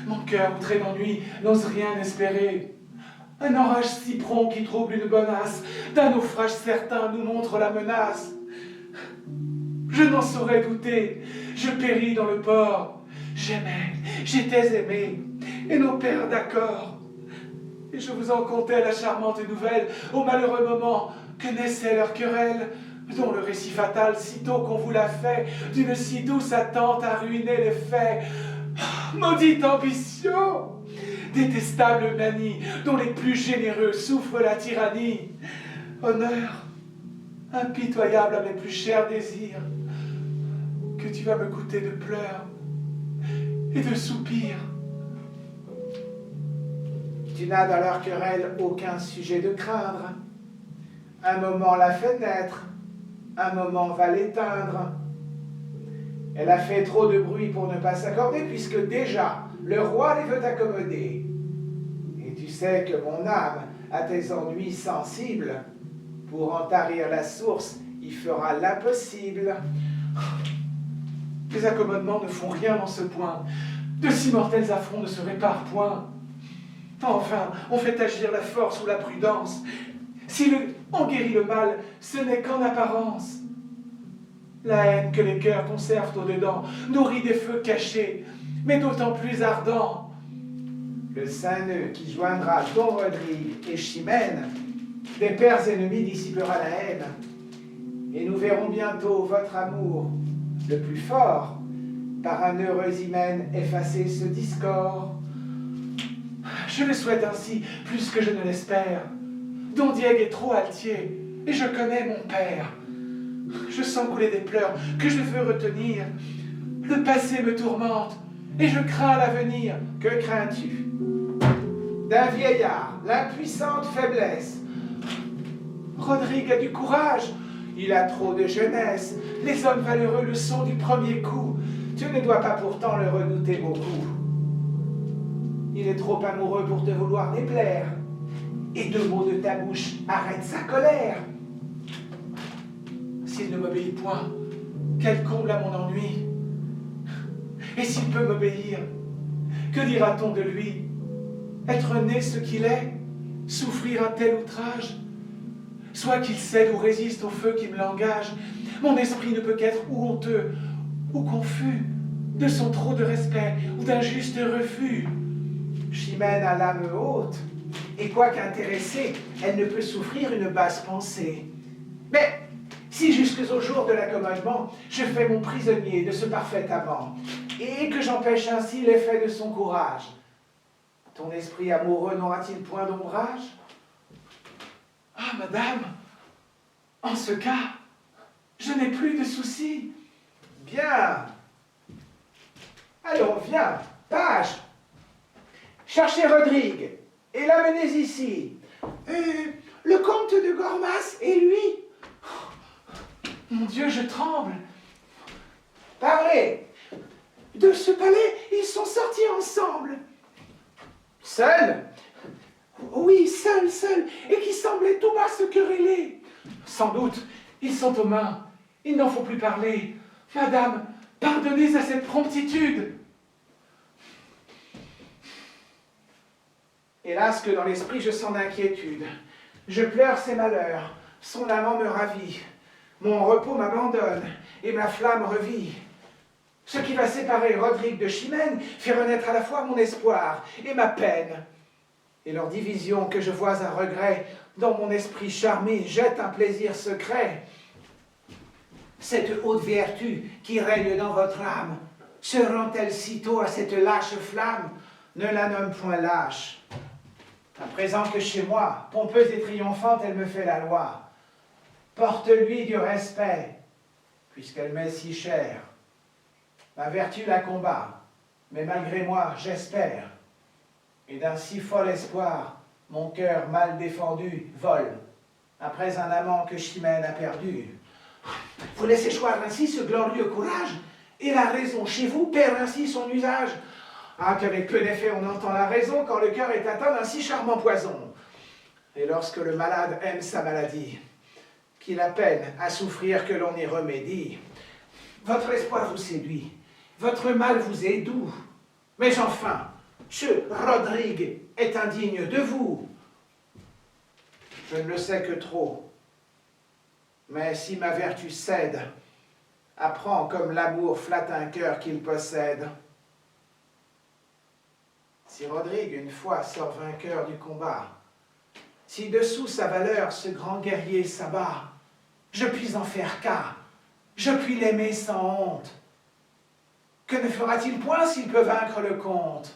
Mon cœur, outré d'ennui, n'ose rien espérer. Un orage si prompt qui trouble une bonasse, d'un naufrage certain nous montre la menace. Je n'en saurais douter, je péris dans le port. J'aimais, j'étais aimé, et nos pères d'accord. Et je vous en contais la charmante nouvelle, au malheureux moment que naissait leur querelle, dont le récit fatal, sitôt qu'on vous l'a fait, d'une si douce attente a ruiné les faits. Maudite ambition, détestable manie, dont les plus généreux souffrent la tyrannie. Honneur, impitoyable à mes plus chers désirs, que tu vas me coûter de pleurs et de soupirs. Tu n'as dans leur querelle aucun sujet de craindre. Un moment la fait naître, un moment va l'éteindre. Elle a fait trop de bruit pour ne pas s'accorder, puisque déjà le roi les veut accommoder. Et tu sais que mon âme a tes ennuis sensibles. Pour en tarir la source, il fera l'impossible. Les accommodements ne font rien dans ce point. De si mortels affronts ne se réparent point. Enfin, on fait agir la force ou la prudence. Si on guérit le mal, ce n'est qu'en apparence. La haine que les cœurs conservent au-dedans nourrit des feux cachés, mais d'autant plus ardents. Le saint nœud qui joindra Don Rodrigue et Chimène, des pères ennemis dissipera la haine. Et nous verrons bientôt votre amour, le plus fort, par un heureux hymen effacer ce discord. Je le souhaite ainsi, plus que je ne l'espère. Don Diego est trop altier, et je connais mon père. Je sens couler des pleurs que je veux retenir. Le passé me tourmente, et je crains l'avenir. Que crains-tu? D'un vieillard, l'impuissante faiblesse. Rodrigue a du courage. Il a trop de jeunesse. Les hommes valeureux le sont du premier coup. Tu ne dois pas pourtant le redouter beaucoup. Il est trop amoureux pour te vouloir déplaire. Et deux mots de ta bouche arrêtent sa colère. S'il ne m'obéit point, quel comble à mon ennui. Et s'il peut m'obéir, que dira-t-on de lui? Être né ce qu'il est, souffrir un tel outrage? Soit qu'il cède ou résiste au feu qui me l'engage, mon esprit ne peut qu'être ou honteux, ou confus, de son trop de respect, ou d'un juste refus. Chimène a l'âme haute, et quoique intéressée, elle ne peut souffrir une basse pensée. Mais, si jusqu'au jour de l'accommodement, je fais mon prisonnier de ce parfait amant, et que j'empêche ainsi l'effet de son courage, ton esprit amoureux n'aura-t-il point d'ombrage? Ah, madame, en ce cas, je n'ai plus de soucis. Bien. Allons, viens, page. Cherchez Rodrigue et l'amenez ici. Le comte de Gormas et lui? Mon Dieu, je tremble. Parlez. De ce palais, ils sont sortis ensemble. Seul? Oui, seuls, et qui semblaient tout bas se quereller. Sans doute, ils sont aux mains. Il n'en faut plus parler. Madame, pardonnez à cette promptitude. Hélas que dans l'esprit je sens d'inquiétude. Je pleure ses malheurs. Son amant me ravit. Mon repos m'abandonne, et ma flamme revit. Ce qui va séparer Rodrigue de Chimène fait renaître à la fois mon espoir et ma peine. Et leur division que je vois à regret, dans mon esprit charmé, jette un plaisir secret. Cette haute vertu qui règne dans votre âme, se rend-elle sitôt à cette lâche flamme? Ne la nomme point lâche. À présent que chez moi, pompeuse et triomphante, elle me fait la loi. Porte-lui du respect, puisqu'elle m'est si chère. Ma vertu la combat, mais malgré moi, j'espère. Et d'un si fol espoir, mon cœur mal défendu vole, après un amant que Chimène a perdu. Vous laissez choir ainsi ce glorieux courage, et la raison chez vous perd ainsi son usage. Ah, qu'avec peu d'effet on entend la raison quand le cœur est atteint d'un si charmant poison. Et lorsque le malade aime sa maladie, qu'il a peine à souffrir que l'on y remédie, votre espoir vous séduit, votre mal vous est doux. Mais enfin, ce Rodrigue est indigne de vous. Je ne le sais que trop. Mais si ma vertu cède, apprends comme l'amour flatte un cœur qu'il possède. Si Rodrigue une fois sort vainqueur du combat, si dessous sa valeur ce grand guerrier s'abat, je puis en faire cas, je puis l'aimer sans honte. Que ne fera-t-il point s'il peut vaincre le comte?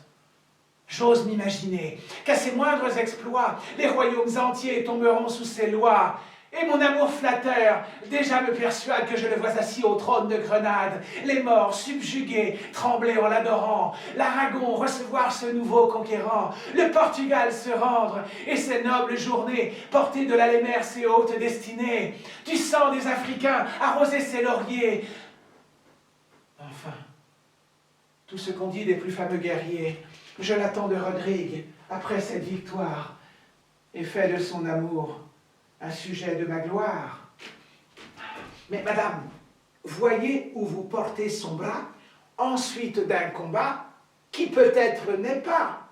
J'ose m'imaginer qu'à ses moindres exploits, les royaumes entiers tomberont sous ses lois. Et mon amour flatteur déjà me persuade que je le vois assis au trône de Grenade, les morts subjugués, trembler en l'adorant, l'Aragon recevoir ce nouveau conquérant, le Portugal se rendre, et ces nobles journées porter de la Lémère ses hautes destinées, du sang des Africains arroser ses lauriers. Enfin, tout ce qu'on dit des plus fameux guerriers, je l'attends de Rodrigue après cette victoire, et fais de son amour un sujet de ma gloire. Mais madame, voyez où vous portez son bras, ensuite d'un combat qui peut-être n'est pas.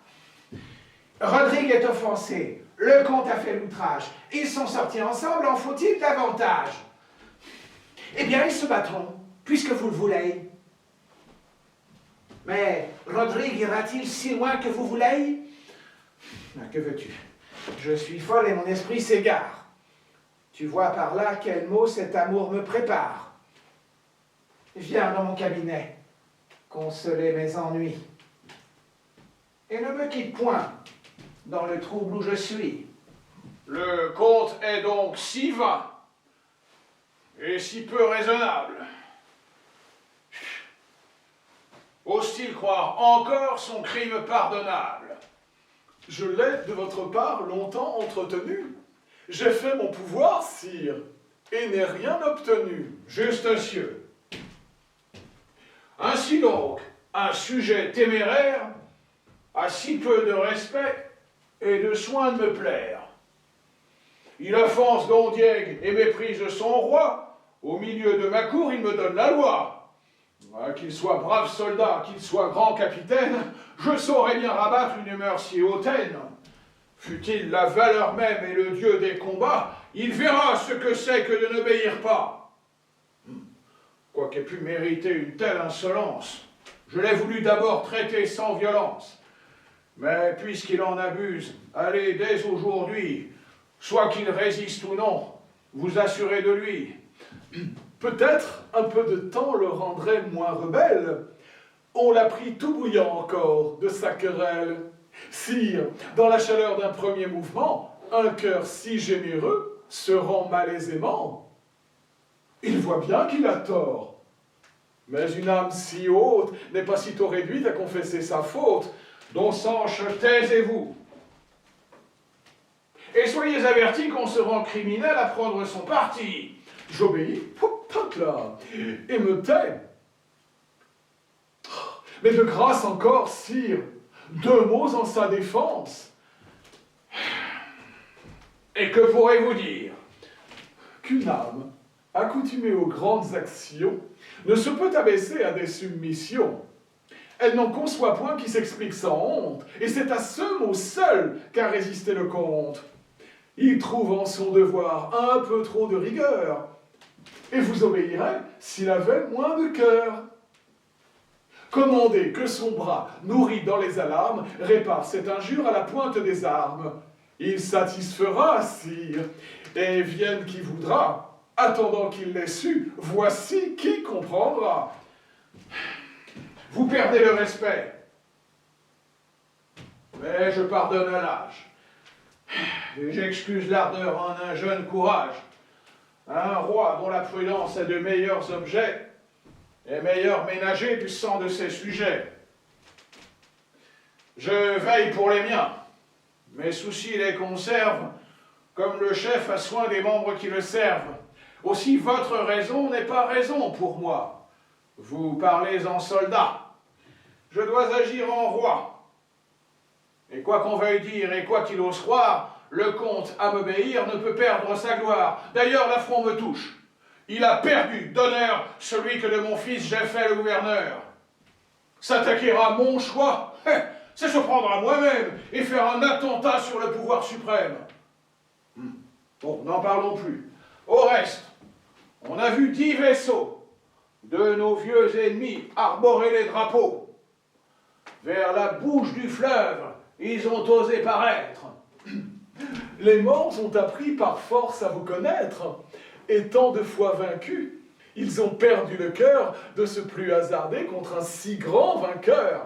Rodrigue est offensé, le comte a fait l'outrage, ils sont sortis ensemble, en faut-il davantage? Eh bien, ils se battront, puisque vous le voulez. Mais Rodrigue ira-t-il si loin que vous voulez? Que veux-tu? Je suis folle et mon esprit s'égare. Tu vois par là quel mot cet amour me prépare. Viens dans mon cabinet, consoler mes ennuis. Et ne me quitte point dans le trouble où je suis. Le comte est donc si vain et si peu raisonnable. Ose-t-il croire encore son crime pardonnable? Je l'ai de votre part longtemps entretenu. J'ai fait mon pouvoir, sire, et n'ai rien obtenu. Juste cieux. Ainsi donc, un sujet téméraire a si peu de respect et de soin de me plaire. Il offense Don Diego et méprise son roi. Au milieu de ma cour, il me donne la loi. Qu'il soit brave soldat, qu'il soit grand capitaine, je saurais bien rabattre une humeur si hautaine. Fût-il la valeur même et le dieu des combats, il verra ce que c'est que de n'obéir pas. Quoiqu'il ait pu mériter une telle insolence, je l'ai voulu d'abord traiter sans violence. Mais puisqu'il en abuse, allez dès aujourd'hui, soit qu'il résiste ou non, vous assurez de lui. Peut-être un peu de temps le rendrait moins rebelle. On l'a pris tout bouillant encore de sa querelle. Sire, dans la chaleur d'un premier mouvement, un cœur si généreux se rend malaisément. Il voit bien qu'il a tort. Mais une âme si haute n'est pas sitôt réduite à confesser sa faute. Don Sanche, taisez-vous. Et soyez avertis qu'on se rend criminel à prendre son parti. J'obéis. toc là, et me tais. Mais de grâce encore, sire, 2 mots en sa défense. Et que pourrez-vous dire? Qu'une âme, accoutumée aux grandes actions, ne se peut abaisser à des submissions. Elle n'en conçoit point qui s'explique sans honte, et c'est à ce mot seul qu'a résisté le comte. Il trouve en son devoir un peu trop de rigueur, et vous obéirez s'il avait moins de cœur. Commandez que son bras, nourri dans les alarmes, répare cette injure à la pointe des armes. Il satisfera, sire, et vienne qui voudra. Attendant qu'il l'ait su, voici qui comprendra. Vous perdez le respect. Mais je pardonne à l'âge. Et j'excuse l'ardeur en un jeune courage. Un roi dont la prudence est de meilleurs objets est meilleur ménager du sang de ses sujets. Je veille pour les miens. Mes soucis les conservent, comme le chef a soin des membres qui le servent. Aussi votre raison n'est pas raison pour moi. Vous parlez en soldat. Je dois agir en roi. Et quoi qu'on veuille dire et quoi qu'il ose croire, le comte à m'obéir ne peut perdre sa gloire. D'ailleurs, l'affront me touche. Il a perdu d'honneur celui que de mon fils j'ai fait le gouverneur. S'attaquer à mon choix, c'est se prendre à moi-même et faire un attentat sur le pouvoir suprême. Bon, n'en parlons plus. Au reste, on a vu 10 vaisseaux de nos vieux ennemis arborer les drapeaux. Vers la bouche du fleuve, ils ont osé paraître. Les morts ont appris par force à vous connaître. Étant 2 fois vaincus, ils ont perdu le cœur de se plus hasarder contre un si grand vainqueur.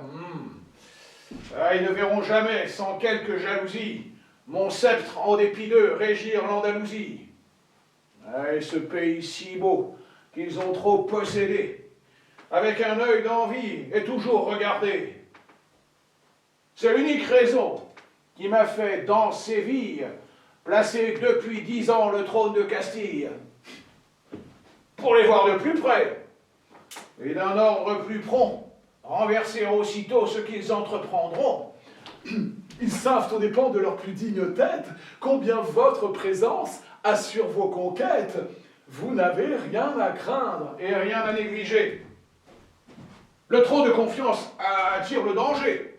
Ils ne verront jamais, sans quelque jalousie, mon sceptre en dépit d'eux régir l'Andalousie. Et ce pays si beau qu'ils ont trop possédé, avec un œil d'envie et toujours regardé. C'est l'unique raison qui m'a fait, dans Séville, placer depuis 10 ans le trône de Castille. Pour les voir de plus près, et d'un ordre plus prompt, renverser aussitôt ce qu'ils entreprendront. Ils savent aux dépens de leur plus digne tête combien votre présence assure vos conquêtes. Vous n'avez rien à craindre et rien à négliger. Le trop de confiance attire le danger.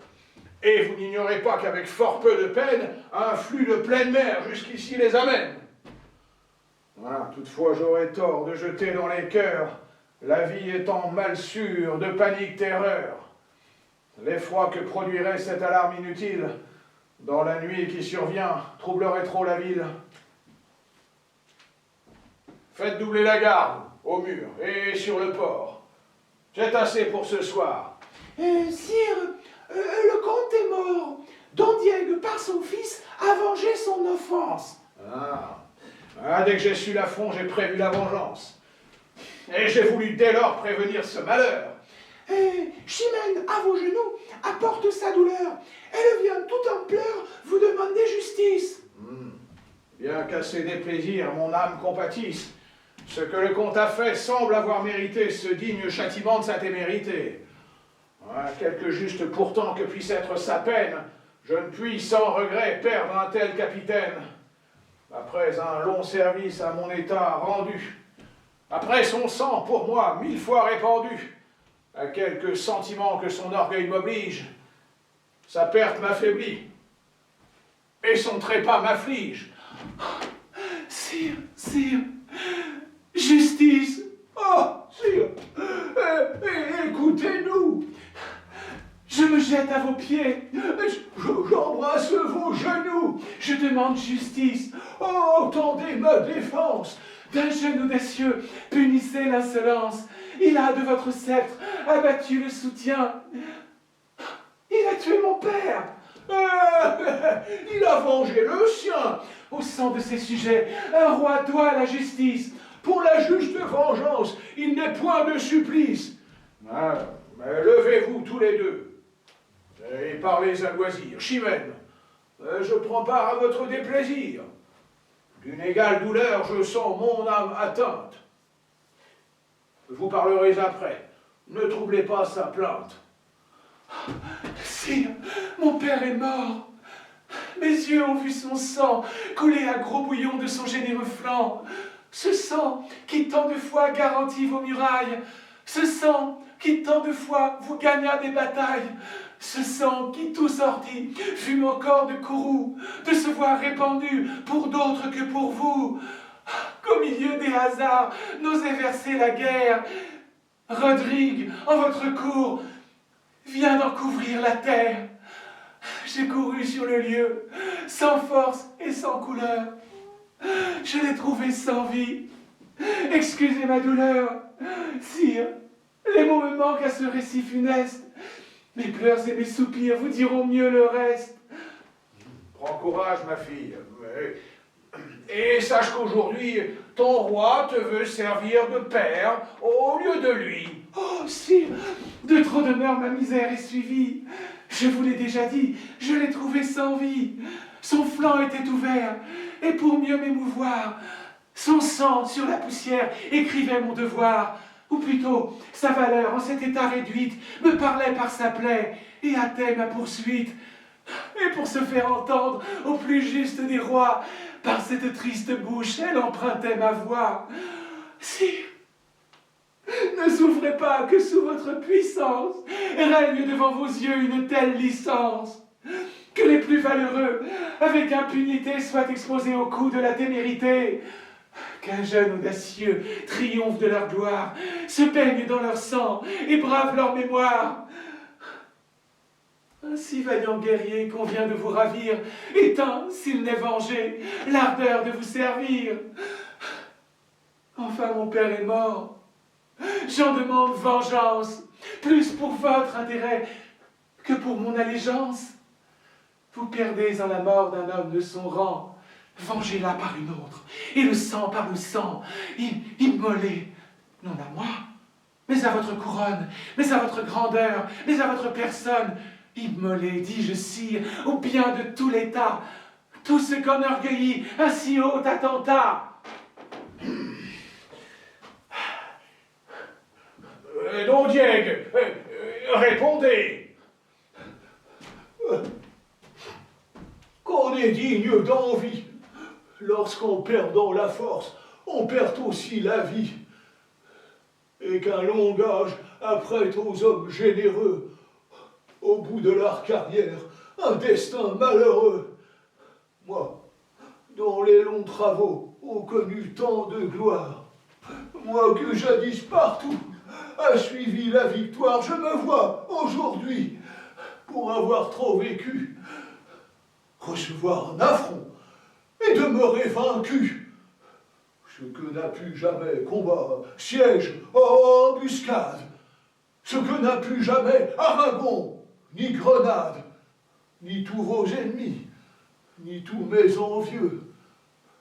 Et vous n'ignorez pas qu'avec fort peu de peine, un flux de pleine mer jusqu'ici les amène. Voilà, toutefois j'aurais tort de jeter dans les cœurs, la vie étant mal sûre de panique terreur. L'effroi que produirait cette alarme inutile, dans la nuit qui survient, troublerait trop la ville. Faites doubler la garde, au mur et sur le port. C'est assez pour ce soir. Sire, le comte est mort. Don Diego, par son fils, a vengé son offense. Dès que j'ai su l'affront, j'ai prévu la vengeance. Et j'ai voulu dès lors prévenir ce malheur. Chimène, à vos genoux, apporte sa douleur. Elle vient tout en pleurs vous demander justice. Bien qu'à ses déplaisirs, mon âme compatisse. Ce que le comte a fait semble avoir mérité ce digne châtiment de sa témérité. Quelque juste pourtant que puisse être sa peine, je ne puis sans regret perdre un tel capitaine. Après un long service à mon état rendu, après son sang pour moi 1000 fois répandu, à quelques sentiments que son orgueil m'oblige, sa perte m'affaiblit, et son trépas m'afflige. Sire, justice. Oh, sire, écoutez-nous. Je me jette à vos pieds. J'embrasse vos genoux. Je demande justice. Oh, tendez ma défense. D'un genou des cieux, punissez l'insolence. Il a, de votre sceptre, abattu le soutien. Il a tué mon père. Il a vengé le sien. Au sang de ses sujets, un roi doit la justice. Pour la juste vengeance, il n'est point de supplice. Mais levez-vous tous les deux et parlez à loisir. Chimène, je prends part à votre déplaisir. D'une égale douleur, je sens mon âme atteinte. Vous parlerez après. Ne troublez pas sa plainte. Sire, mon père est mort. Mes yeux ont vu son sang couler à gros bouillons de son généreux flanc. Ce sang qui tant de fois garantit vos murailles. Ce sang qui tant de fois vous gagna des batailles. Ce sang qui tout sorti fut mon corps de courroux, de se voir répandu pour d'autres que pour vous. Qu'au milieu des hasards n'osait verser la guerre. Rodrigue, en votre cour, vient d'en couvrir la terre. J'ai couru sur le lieu, sans force et sans couleur. Je l'ai trouvé sans vie. Excusez ma douleur. Sire, les mots me manquent à ce récit funeste. Mes pleurs et mes soupirs vous diront mieux le reste. Prends courage, ma fille. Et sache qu'aujourd'hui, ton roi te veut servir de père au lieu de lui. Oh, sire, de trop d'honneur ma misère est suivie. Je vous l'ai déjà dit, je l'ai trouvé sans vie. Son flanc était ouvert, et pour mieux m'émouvoir, son sang sur la poussière écrivait mon devoir. Ou plutôt, sa valeur en cet état réduite me parlait par sa plaie et hâtait ma poursuite. Et pour se faire entendre au plus juste des rois, par cette triste bouche, elle empruntait ma voix. Sire, ne souffrez pas que sous votre puissance règne devant vos yeux une telle licence. Que les plus valeureux, avec impunité, soient exposés au coup de la témérité. Qu'un jeune audacieux triomphe de leur gloire, se baigne dans leur sang et brave leur mémoire. Un si vaillant guerrier qu'on vient de vous ravir, éteint, s'il n'est vengé, l'ardeur de vous servir. Enfin, mon père est mort. J'en demande vengeance, plus pour votre intérêt que pour mon allégeance. Vous perdez en la mort d'un homme de son rang. Vengez-la par une autre, et le sang par le sang, immolé, non à moi, mais à votre couronne, mais à votre grandeur, mais à votre personne, immolé, dis-je, sire, au bien de tout l'État, tout ce qu'enorgueillit un si haut attentat. Don Diego, répondez. Qu'on est digne d'envie. Lorsqu'en perdant la force, on perd aussi la vie. Et qu'un long âge apprête aux hommes généreux, au bout de leur carrière, un destin malheureux. Moi, dont les longs travaux ont connu tant de gloire, moi que jadis partout a suivi la victoire, je me vois aujourd'hui, pour avoir trop vécu, recevoir un affront et demeurer vaincu. Ce que n'a pu jamais combat, siège, embuscade, ce que n'a pu jamais Aragon, ni Grenade, ni tous vos ennemis, ni tous mes envieux.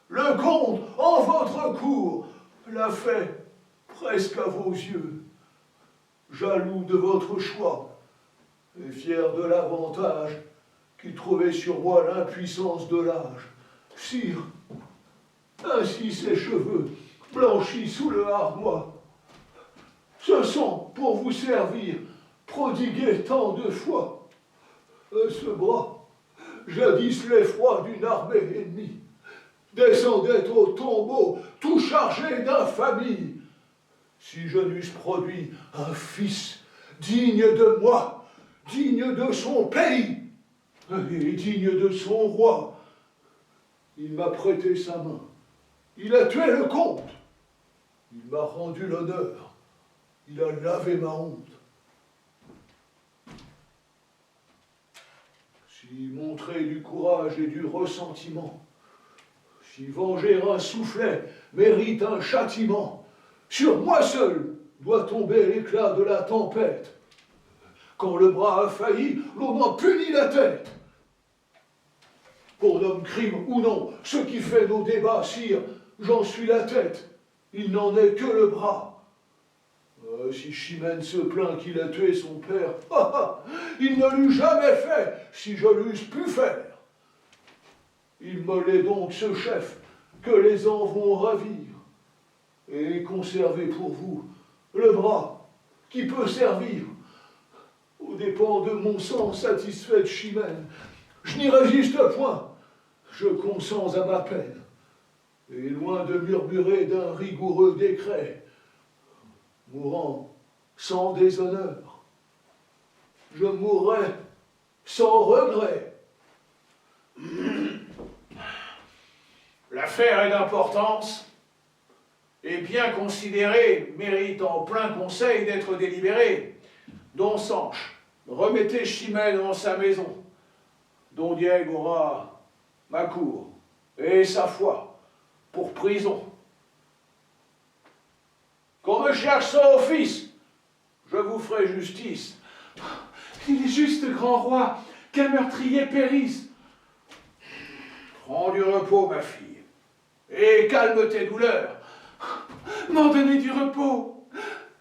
Le comte, en votre cour, l'a fait presque à vos yeux. Jaloux de votre choix, et fier de l'avantage qui trouvait sur moi l'impuissance de l'âge. Sire, ainsi ses cheveux, blanchis sous le harmois, se sont, pour vous servir, prodigués tant de fois. Ce bras, jadis l'effroi d'une armée ennemie, descendait au tombeau tout chargé d'infamie. Si je n'eusse produit un fils digne de moi, digne de son pays, et digne de son roi, il m'a prêté sa main, il a tué le comte, il m'a rendu l'honneur, il a lavé ma honte. Si montrer du courage et du ressentiment, si venger un soufflet mérite un châtiment, sur moi seul doit tomber l'éclat de la tempête. Quand le bras a failli, l'on en punit la tête. Qu'on nomme crime ou non, ce qui fait nos débats, sire, j'en suis la tête, il n'en est que le bras. Si Chimène se plaint qu'il a tué son père, il ne l'eût jamais fait si je l'eusse pu faire. Immolez donc ce chef que les ans vont ravir, et conservez pour vous le bras qui peut servir aux dépens de mon sang satisfait Chimène. Je n'y résiste point, je consens à ma peine, et loin de murmurer d'un rigoureux décret, mourant sans déshonneur, je mourrai sans regret. L'affaire est d'importance, et bien considérée, mérite en plein conseil d'être délibérée. Don Sanche, remettez Chimène en sa maison. Don Diego aura ma cour et sa foi pour prison. Qu'on me cherche son office, je vous ferai justice. Il est juste, grand roi, qu'un meurtrier périsse. Prends du repos, ma fille, et calme tes douleurs. M'en donner du repos,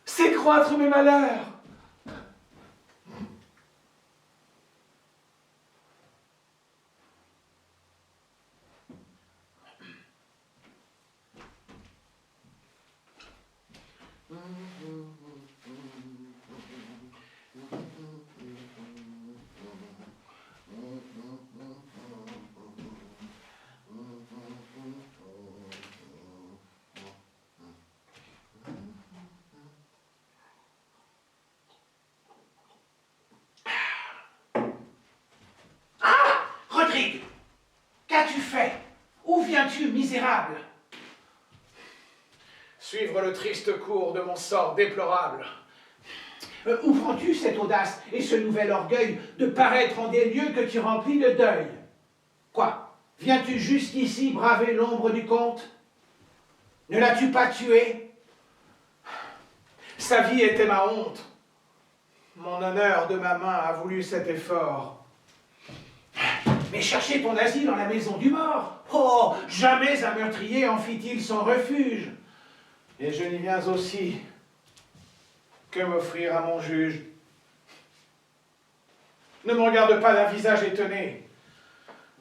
c'est croître mes malheurs. Rodrigue, qu'as-tu fait? Où viens-tu, misérable? Suivre le triste cours de mon sort déplorable. Où prends-tu cette audace et ce nouvel orgueil de paraître en des lieux que tu remplis de deuil? Quoi? Viens-tu jusqu'ici braver l'ombre du comte? Ne l'as-tu pas tué? Sa vie était ma honte. Mon honneur de ma main a voulu cet effort. Mais chercher ton asile dans la maison du mort? Oh, jamais un meurtrier en fit-il son refuge. Et je n'y viens aussi que m'offrir à mon juge. Ne me regarde pas d'un visage étonné.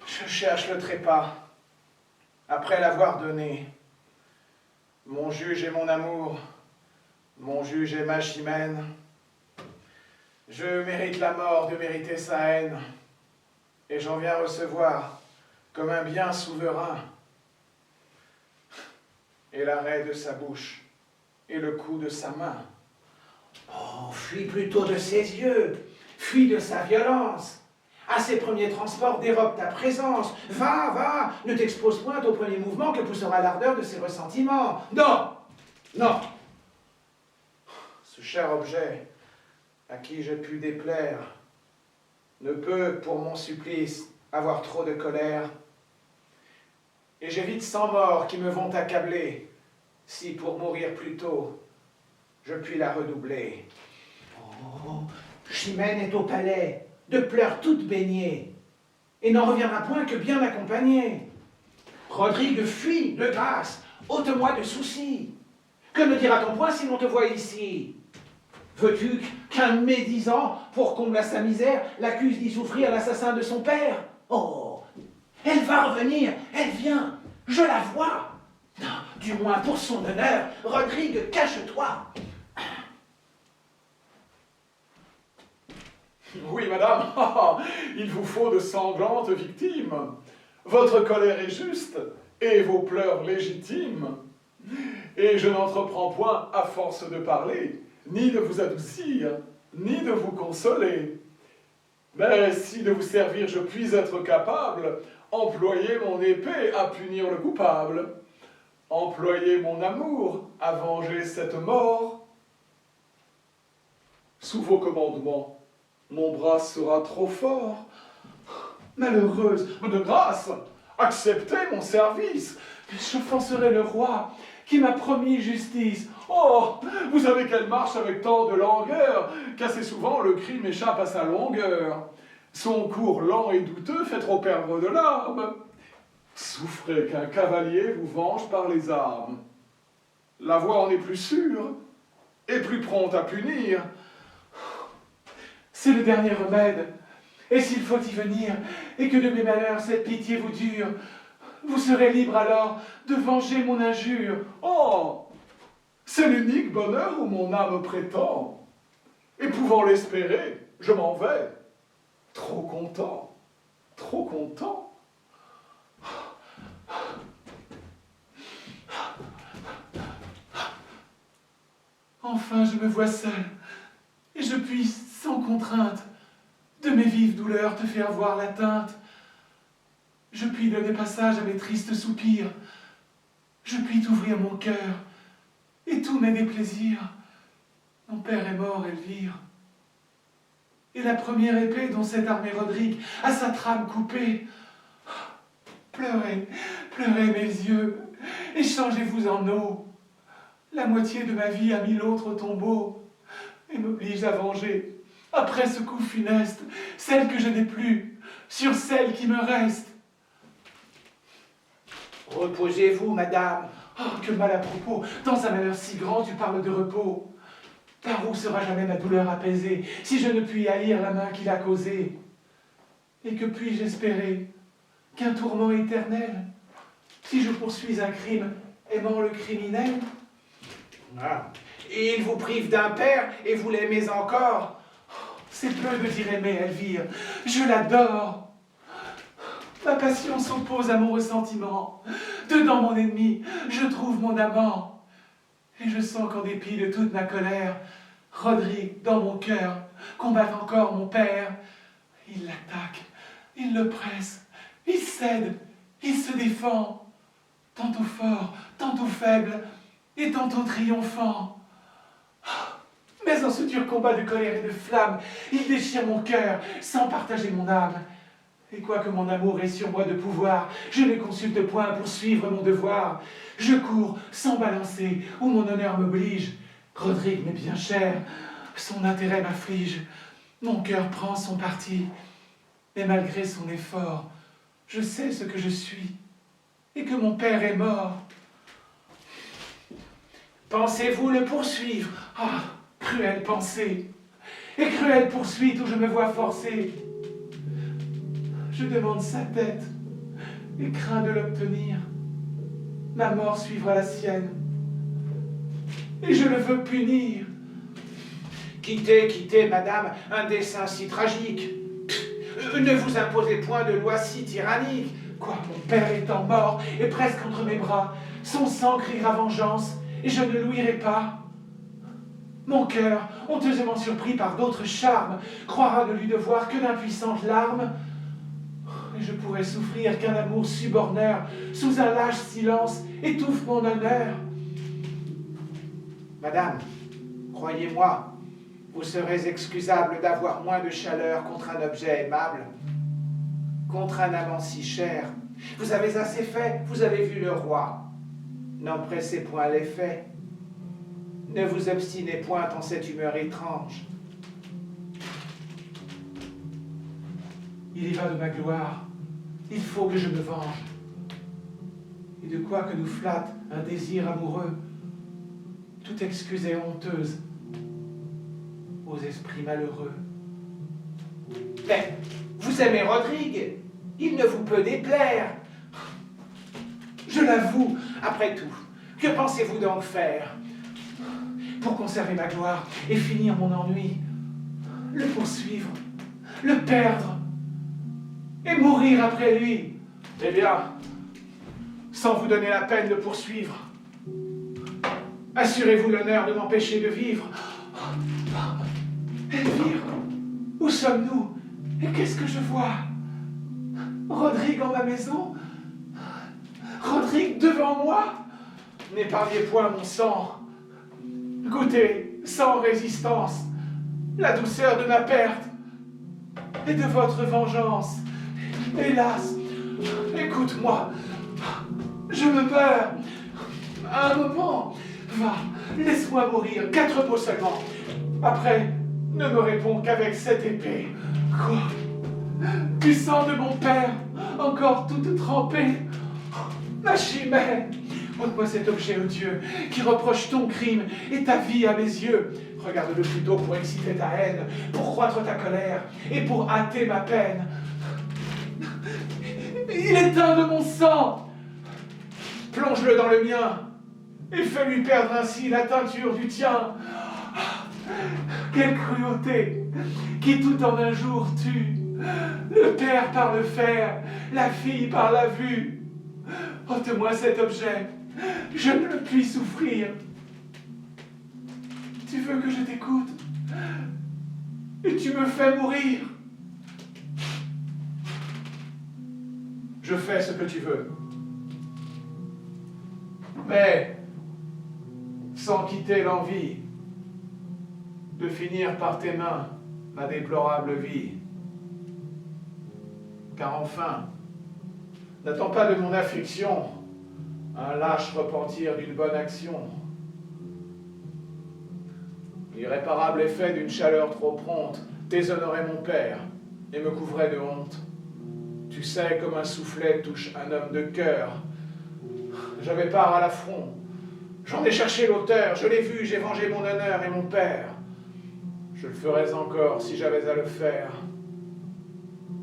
Je cherche le trépas. Après l'avoir donné, mon juge est mon amour, mon juge est ma Chimène. Je mérite la mort de mériter sa haine, et j'en viens recevoir, comme un bien souverain, et l'arrêt de sa bouche, et le coup de sa main. Oh, fuis plutôt de ses yeux, fuis de sa violence. À ses premiers transports, dérobe ta présence. Va, va, ne t'expose point au premier mouvement que poussera l'ardeur de ses ressentiments. Non, non. Ce cher objet, à qui j'ai pu déplaire, ne peut, pour mon supplice, avoir trop de colère. Et j'évite 100 morts qui me vont accabler, si pour mourir plus tôt, je puis la redoubler. Oh, Chimène est au palais, de pleurs toutes baignées, et n'en reviendra point que bien accompagnée. Rodrigue, fuis, de grâce, ôte-moi de soucis. Que ne dira-t-on point si l'on te voit ici? Veux-tu qu'un médisant, pour comble à sa misère, l'accuse d'y souffrir l'assassin de son père? Oh, elle va revenir, elle vient, je la vois. Non, du moins pour son honneur, Rodrigue, cache-toi. Oui, madame, il vous faut de sanglantes victimes. Votre colère est juste, et vos pleurs légitimes. Et je n'entreprends point, à force de parler, ni de vous adoucir, ni de vous consoler. Mais si de vous servir je puis être capable, employez mon épée à punir le coupable. Employez mon amour à venger cette mort. Sous vos commandements, mon bras sera trop fort. Malheureuse, de grâce, acceptez mon service. J'offenserai le roi qui m'a promis justice. Oh, vous savez qu'elle marche avec tant de langueur qu'assez souvent le cri m'échappe à sa longueur. Son cours lent et douteux fait trop perdre de larmes. Souffrez qu'un cavalier vous venge par les armes. La voix en est plus sûre et plus prompte à punir. C'est le dernier remède. Et s'il faut y venir, et que de mes malheurs cette pitié vous dure, vous serez libre alors de venger mon injure. Oh, C'est l'unique bonheur où mon âme prétend. Et pouvant l'espérer, je m'en vais. Trop content, trop content. Enfin, je me vois seul, et je puis, sans contrainte, de mes vives douleurs te faire voir la teinte. Je puis donner passage à mes tristes soupirs. Je puis t'ouvrir mon cœur, et tous mes déplaisirs. Mon père est mort, Elvire. Et la première épée dont s'est armé Rodrigue a sa trame coupée. Pleurez, pleurez mes yeux, et changez-vous en eau. La moitié de ma vie a mis l'autre au tombeau, et m'oblige à venger, après ce coup funeste, celle que je n'ai plus, sur celle qui me reste. Reposez-vous, madame. Oh, que mal à propos, dans un malheur si grand, tu parles de repos. Par où sera jamais ma douleur apaisée, si je ne puis haïr la main qui l'a causée? Et que puis-je espérer? Qu'un tourment éternel, si je poursuis un crime, aimant le criminel? Ah. Et il vous prive d'un père, et vous l'aimez encore. C'est peu de dire aimer, Elvire, je l'adore. Ma passion s'oppose à mon ressentiment. Dedans mon ennemi, je trouve mon amant. Et je sens qu'en dépit de toute ma colère, Rodrigue, dans mon cœur, combat encore mon père. Il l'attaque, il le presse, il cède, il se défend. Tantôt fort, tantôt faible, et tantôt triomphant. Mais en ce dur combat de colère et de flamme, il déchire mon cœur sans partager mon âme. Et quoique mon amour ait sur moi de pouvoir, je ne consulte point pour suivre mon devoir. Je cours sans balancer, où mon honneur m'oblige. Rodrigue m'est bien cher, son intérêt m'afflige. Mon cœur prend son parti, et malgré son effort, je sais ce que je suis, et que mon père est mort. Pensez-vous le poursuivre? Ah, cruelle pensée, et cruelle poursuite où je me vois forcé. Je demande sa tête, et crains de l'obtenir. Ma mort suivra la sienne, et je le veux punir. Quittez, quittez, madame, un dessein si tragique. Ne vous imposez point de loi si tyrannique. Quoi, mon père étant mort, et presque entre mes bras, son sang criera vengeance, et je ne l'ouïrai pas. Mon cœur, honteusement surpris par d'autres charmes, croira ne lui devoir que d'impuissantes larmes. Et je pourrais souffrir qu'un amour suborneur, sous un lâche silence, étouffe mon honneur. Madame, croyez-moi, vous serez excusable d'avoir moins de chaleur contre un objet aimable, contre un amant si cher. Vous avez assez fait, vous avez vu le roi. N'en pressez point les faits. Ne vous obstinez point en cette humeur étrange. Il y va de ma gloire, il faut que je me venge. Et de quoi que nous flatte un désir amoureux, toute excuse est honteuse aux esprits malheureux. Mais vous aimez Rodrigue, il ne vous peut déplaire. Je l'avoue, Après tout, que pensez-vous donc faire? pour conserver ma gloire et finir mon ennui, le poursuivre, le perdre, et mourir après lui. Eh bien, sans vous donner la peine de poursuivre, assurez-vous l'honneur de m'empêcher de vivre. Elvire, où sommes-nous? Et qu'est-ce que je vois? Rodrigue en ma maison? Rodrigue devant moi? N'épargnez point mon sang. Goûtez, sans résistance, la douceur de ma perte et de votre vengeance. Hélas, écoute-moi, je me meurs. Un moment, va, laisse-moi mourir, 4 mots seulement. Après, ne me réponds qu'avec cette épée. Quoi? Du sang de mon père, encore toute trempée. Ma chimère, ôte-moi cet objet odieux qui reproche ton crime et ta vie à mes yeux. Regarde-le plutôt pour exciter ta haine, pour croître ta colère et pour hâter ma peine. Il est un de mon sang. Plonge-le dans le mien. et fais lui perdre ainsi la teinture du tien. Quelle cruauté qui tout en un jour tue, le père par le faire, la fille par la vue. Ôte-moi cet objet, je ne le puis souffrir. Tu veux que je t'écoute et tu me fais mourir. Je fais ce que tu veux, mais sans quitter l'envie de finir par tes mains ma déplorable vie. Car enfin, n'attends pas de mon affection un lâche repentir d'une bonne action. L'irréparable effet d'une chaleur trop prompte déshonorait mon père et me couvrait de honte. Tu sais, comme un soufflet touche un homme de cœur. J'avais part à l'affront. J'en ai cherché l'auteur, je l'ai vu, j'ai vengé mon honneur et mon père. Je le ferais encore si j'avais à le faire.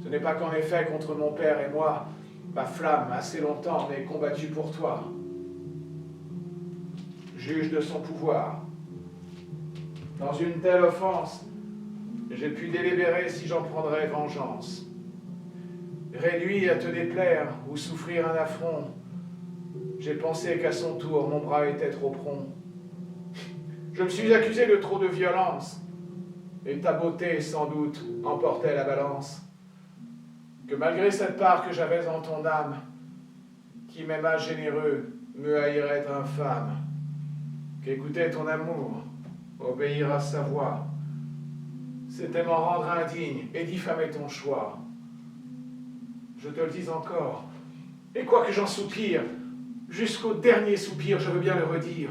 Ce n'est pas qu'en effet, contre mon père et moi, ma flamme, assez longtemps, m'ait combattu pour toi. Juge de son pouvoir. Dans une telle offense, j'ai pu délibérer si j'en prendrais vengeance. Réduit à te déplaire ou souffrir un affront, j'ai pensé qu'à son tour, mon bras était trop prompt. Je me suis accusé de trop de violence, et ta beauté, sans doute, emportait la balance. Que malgré cette part que j'avais en ton âme, qui m'aima généreux, me haïrait infâme, qu'écouter ton amour, obéir à sa voix, c'était m'en rendre indigne et diffamer ton choix. Je te le dis encore, et quoique j'en soupire, jusqu'au dernier soupir, je veux bien le redire.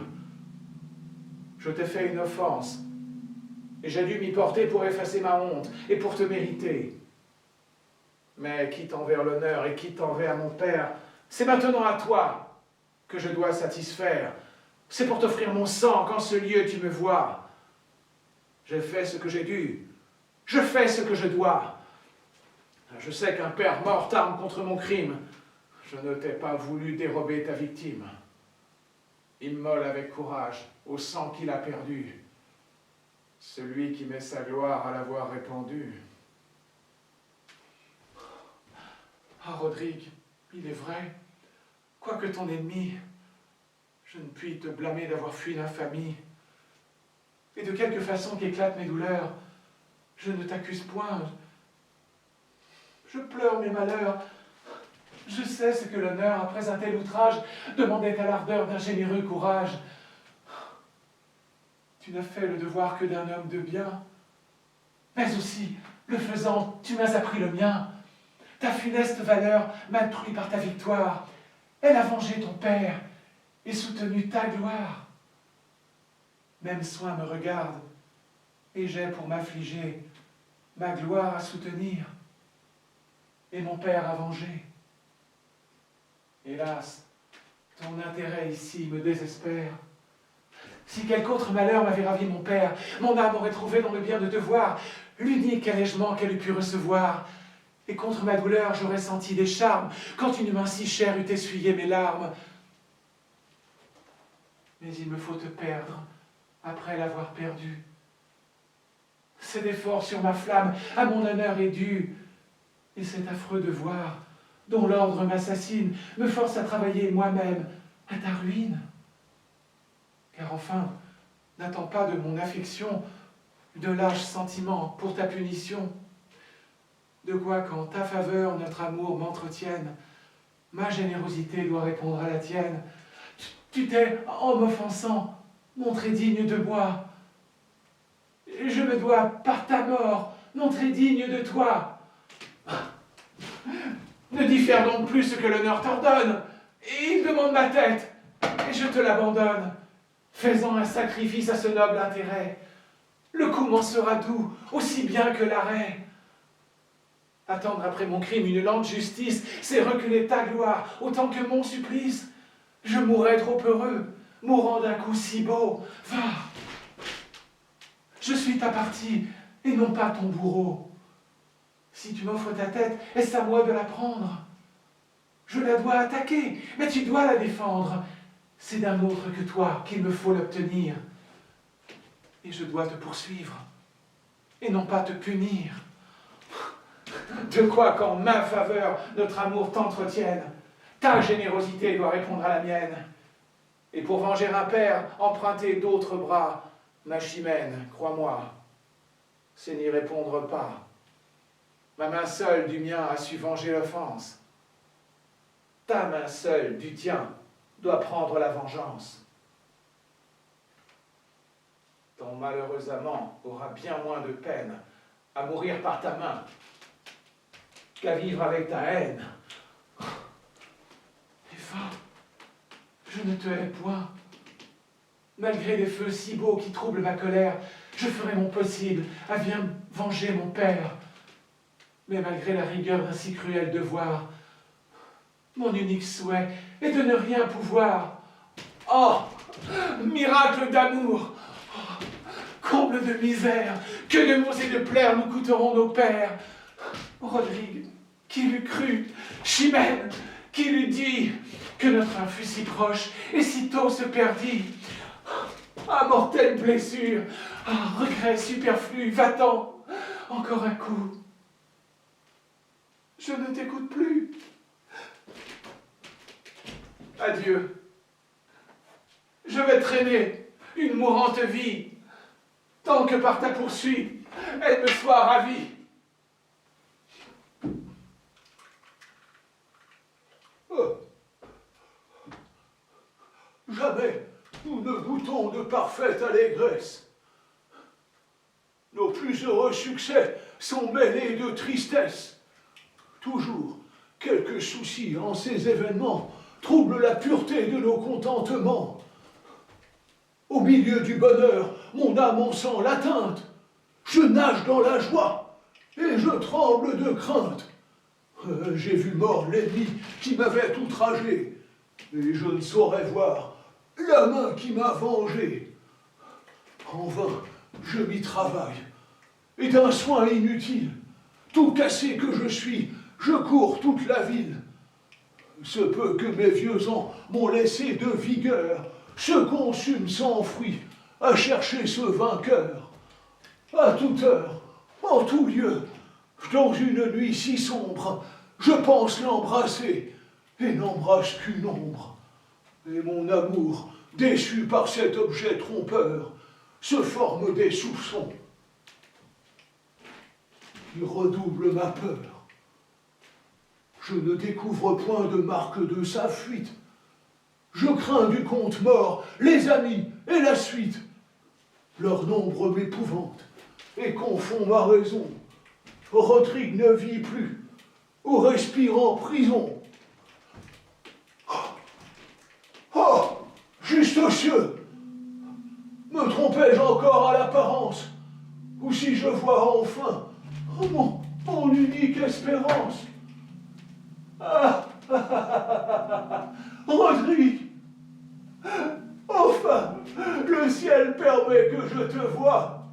Je t'ai fait une offense, et j'ai dû m'y porter pour effacer ma honte et pour te mériter. Mais quitte envers l'honneur et quitte envers mon père, c'est maintenant à toi que je dois satisfaire. C'est pour t'offrir mon sang qu'en ce lieu tu me vois. J'ai fait ce que j'ai dû, je fais ce que je dois. Je sais qu'un père mort t'arme contre mon crime. Je ne t'ai pas voulu dérober ta victime. Immole avec courage au sang qu'il a perdu, celui qui met sa gloire à l'avoir répandu. Ah, Rodrigue, il est vrai, quoique ton ennemi, je ne puis te blâmer d'avoir fui l'infamie. Et de quelque façon qu'éclatent mes douleurs, je ne t'accuse point. Je pleure mes malheurs. Je sais ce que l'honneur, après un tel outrage, demandait à l'ardeur d'un généreux courage. Tu n'as fait le devoir que d'un homme de bien, mais aussi, le faisant, tu m'as appris le mien. Ta funeste valeur m'a détruit par ta victoire. Elle a vengé ton père et soutenu ta gloire. Même soin me regarde, et j'ai pour m'affliger ma gloire à soutenir, et mon père à venger. Hélas, ton intérêt ici me désespère. Si quelque autre malheur m'avait ravi mon père, mon âme aurait trouvé dans le bien de te voir l'unique allègement qu'elle eût pu recevoir. Et contre ma douleur, j'aurais senti des charmes quand une main si chère eût essuyé mes larmes. Mais il me faut te perdre après l'avoir perdu. Cet effort sur ma flamme à mon honneur est dû, et cet affreux devoir dont l'ordre m'assassine me force à travailler moi-même à ta ruine. Car enfin, n'attends pas de mon affection de lâches sentiments pour ta punition. De quoi qu'en ta faveur notre amour m'entretienne, ma générosité doit répondre à la tienne. Tu t'es, en m'offensant, montré digne de moi. Et je me dois, par ta mort, montrer digne de toi. Ne diffère donc plus ce que l'honneur t'ordonne. Il demande ma tête, et je te l'abandonne, faisant un sacrifice à ce noble intérêt. Le coup m'en sera doux, aussi bien que l'arrêt. Attendre après mon crime une lente justice, c'est reculer ta gloire, autant que mon supplice. Je mourrais trop heureux, mourant d'un coup si beau. Va, je suis ta partie, et non pas ton bourreau. Si tu m'offres ta tête, est-ce à moi de la prendre? Je la dois attaquer, mais tu dois la défendre. C'est d'un autre que toi qu'il me faut l'obtenir. Et je dois te poursuivre, et non pas te punir. De quoi qu'en ma faveur notre amour t'entretienne, ta générosité doit répondre à la mienne. Et pour venger un père, emprunter d'autres bras, ma Chimène, crois-moi, c'est n'y répondre pas. Ma main seule du mien a su venger l'offense. Ta main seule du tien doit prendre la vengeance. Ton malheureux amant aura bien moins de peine à mourir par ta main qu'à vivre avec ta haine. Et va, je ne te hais point. Malgré les feux si beaux qui troublent ma colère, je ferai mon possible à bien venger mon père. Mais malgré la rigueur d'un si cruel devoir, mon unique souhait est de ne rien pouvoir. Oh, miracle d'amour! Oh, comble de misère! Que de maux et de plaies nous coûteront nos pères! Rodrigue, qui l'eût cru? Chimène, qui l'eût dit? Que notre fin fut si proche et si tôt se perdit! Ah, mortelle blessure! Ah, regret superflu! Va-t'en! Encore un coup! Je ne t'écoute plus! Adieu! Je vais traîner une mourante vie, tant que par ta poursuite, elle me soit ravie. Jamais nous ne goûtons de parfaite allégresse. Nos plus heureux succès sont mêlés de tristesse. Toujours, quelques soucis en ces événements troublent la pureté de nos contentements. Au milieu du bonheur, mon âme en sent l'atteinte. Je nage dans la joie et je tremble de crainte. J'ai vu mort l'ennemi qui m'avait outragé, et je ne saurais voir la main qui m'a vengé. En vain, je m'y travaille, et d'un soin inutile, tout cassé que je suis, je cours toute la ville. Ce peu que mes vieux ans m'ont laissé de vigueur se consume sans fruit à chercher ce vainqueur. À toute heure, en tout lieu, dans une nuit si sombre, je pense l'embrasser et n'embrasse qu'une ombre. Et mon amour, déçu par cet objet trompeur, se forme des soupçons. Il redouble ma peur. Je ne découvre point de marque de sa fuite. Je crains du compte mort les amis et la suite. Leur nombre m'épouvante et confond ma raison. Rodrigue ne vit plus ou respire en prison. Oh, juste aux cieux! Me trompais-je encore à l'apparence? Ou si je vois enfin mon unique espérance? Ah, Rodrigue! Enfin, le ciel permet que je te voie.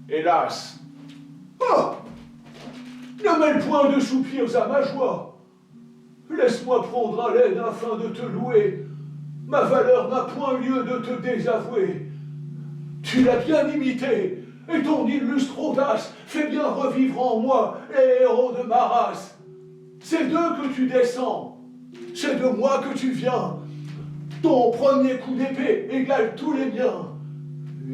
Hélas! Oh! Ne mêle point de soupirs à ma joie. Laisse-moi prendre haleine afin de te louer. Ma valeur n'a point lieu de te désavouer. Tu l'as bien imité, et ton illustre audace fait bien revivre en moi les héros de ma race. C'est d'eux que tu descends, c'est de moi que tu viens. Ton premier coup d'épée égale tous les miens.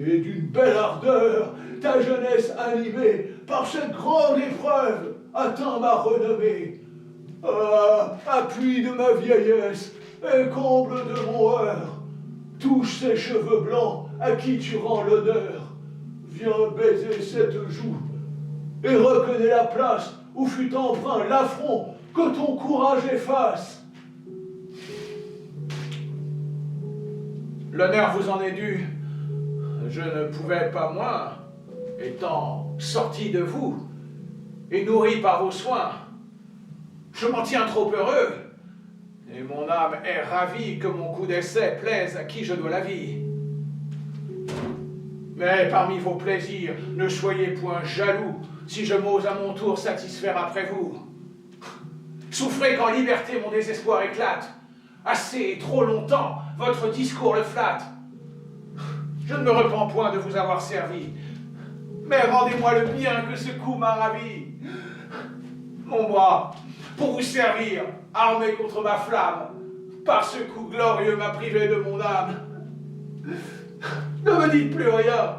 Et d'une belle ardeur, ta jeunesse animée par cette grande épreuve atteint ma renommée. Ah, appui de ma vieillesse et comble de mon heurt, touche ces cheveux blancs à qui tu rends l'honneur. Viens baiser cette joue et reconnais la place où fut empreint l'affront que ton courage efface. L'honneur vous en est dû. Je ne pouvais pas moins, étant sorti de vous et nourri par vos soins. Je m'en tiens trop heureux, et mon âme est ravie que mon coup d'essai plaise à qui je dois la vie. Mais parmi vos plaisirs, ne soyez point jaloux si je m'ose à mon tour satisfaire après vous. Souffrez qu'en liberté mon désespoir éclate. Assez et trop longtemps, votre discours le flatte. Je ne me repens point de vous avoir servi, mais rendez-moi le bien que ce coup m'a ravi. Mon bras, pour vous servir, armé contre ma flamme, par ce coup glorieux m'a privé de mon âme. Ne me dites plus rien.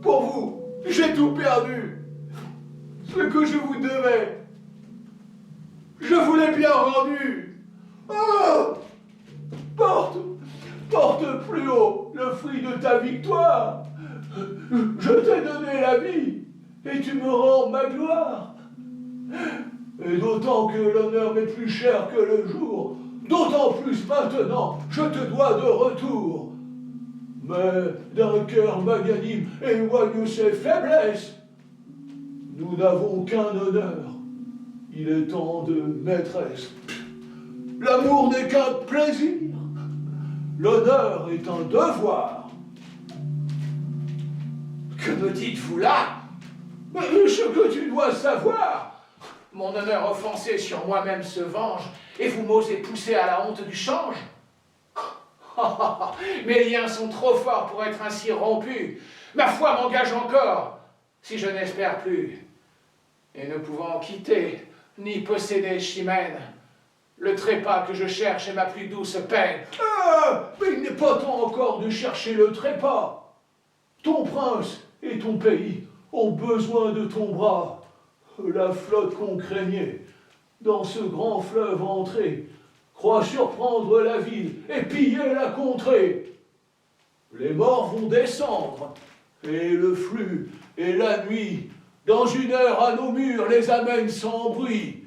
Pour vous, j'ai tout perdu. Ce que je vous devais, je vous l'ai bien rendu. Oh, porte plus haut le fruit de ta victoire. Je t'ai donné la vie, et tu me rends ma gloire. Et d'autant que l'honneur m'est plus cher que le jour, d'autant plus maintenant, je te dois de retour. Mais d'un cœur magnanime éloigne ses faiblesses. Nous n'avons qu'un honneur, il est temps de maîtresse. L'amour n'est qu'un plaisir, l'honneur est un devoir. Que me dites-vous là? Ce que tu dois savoir. Mon honneur offensé sur moi-même se venge, et vous m'osez pousser à la honte du change. Mes liens sont trop forts pour être ainsi rompus. Ma foi m'engage encore, si je n'espère plus. Et ne pouvant quitter, ni posséder Chimène, le trépas que je cherche est ma plus douce peine. Ah, mais il n'est pas temps encore de chercher le trépas. Ton prince et ton pays ont besoin de ton bras. La flotte qu'on craignait, dans ce grand fleuve entré, croit surprendre la ville et piller la contrée. Les morts vont descendre, et le flux et la nuit, dans une heure à nos murs, les amènent sans bruit.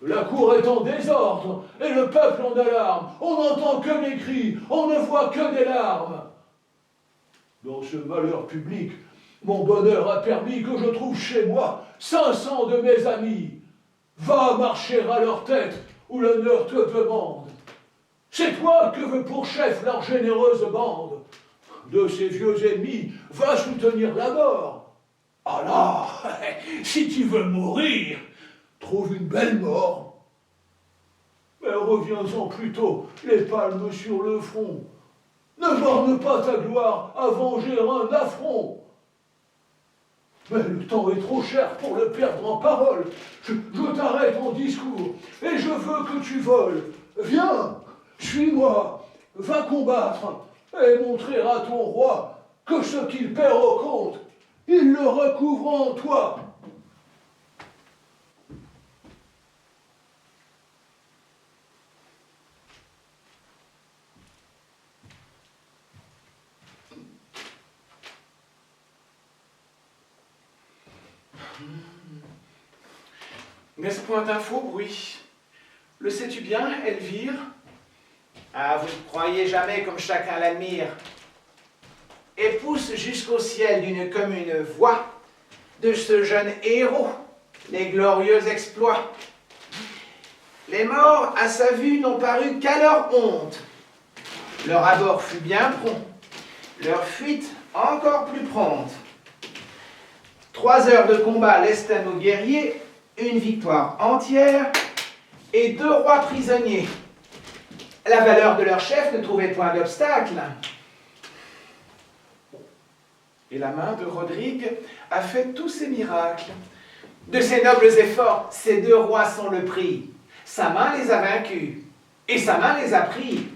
La cour est en désordre, et le peuple en alarme. On n'entend que des cris, on ne voit que des larmes. Dans ce malheur public, mon bonheur a permis que je trouve chez moi 500 de mes amis. Va marcher à leur tête où l'honneur te demande. C'est toi que veut pour chef leur généreuse bande. De ces vieux ennemis, va soutenir la mort. Alors, si tu veux mourir, trouve une belle mort. Mais reviens-en plutôt, les palmes sur le front. Ne borne pas ta gloire à venger un affront. Mais le temps est trop cher pour le perdre en paroles. Je t'arrête en discours, et je veux que tu voles. Viens, suis-moi, va combattre, et montrer à ton roi que ce qu'il perd au compte, il le recouvre en toi. N'est-ce point un faux bruit? Le sais-tu bien, Elvire? Ah, vous ne croyez jamais comme chacun l'admire. Et pousse jusqu'au ciel d'une commune voix de ce jeune héros les glorieux exploits. Les morts, à sa vue, n'ont paru qu'à leur honte. Leur abord fut bien prompt, leur fuite encore plus prompte. 3 heures de combat laissent à nos guerriers une victoire entière et 2 rois prisonniers. La valeur de leur chef ne trouvait point d'obstacle. Et la main de Rodrigue a fait tous ces miracles. De ces nobles efforts, ces 2 rois sont le prix. Sa main les a vaincus, et sa main les a pris.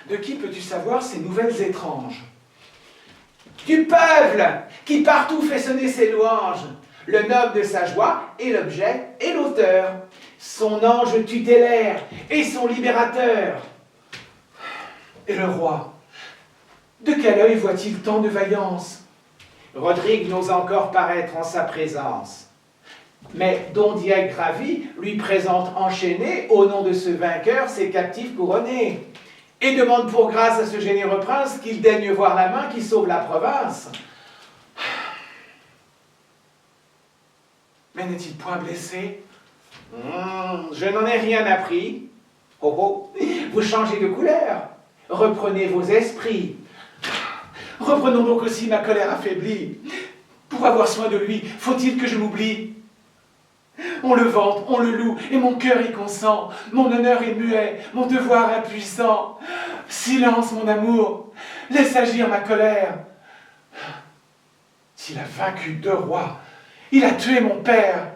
De qui peux-tu savoir ces nouvelles étranges? Du peuple, qui partout fait sonner ses louanges. Le noble de sa joie est l'objet et l'auteur. Son ange tutélaire et son libérateur. Et le roi, de quel œil voit-il tant de vaillance? Rodrigue n'ose encore paraître en sa présence. Mais Don Diego Gravi lui présente enchaîné, au nom de ce vainqueur, ses captifs couronnés, et demande pour grâce à ce généreux prince qu'il daigne voir la main qui sauve la province. Mais n'est-il point blessé? Je n'en ai rien appris. Oh oh, vous changez de couleur. Reprenez vos esprits. Reprenons donc aussi ma colère affaiblie. Pour pour avoir soin de lui, faut-il que je m'oublie? On le vante, on le loue, et mon cœur y consent. Mon honneur est muet, mon devoir impuissant. Silence, mon amour, laisse agir ma colère. S'il a vaincu 2 rois, il a tué mon père.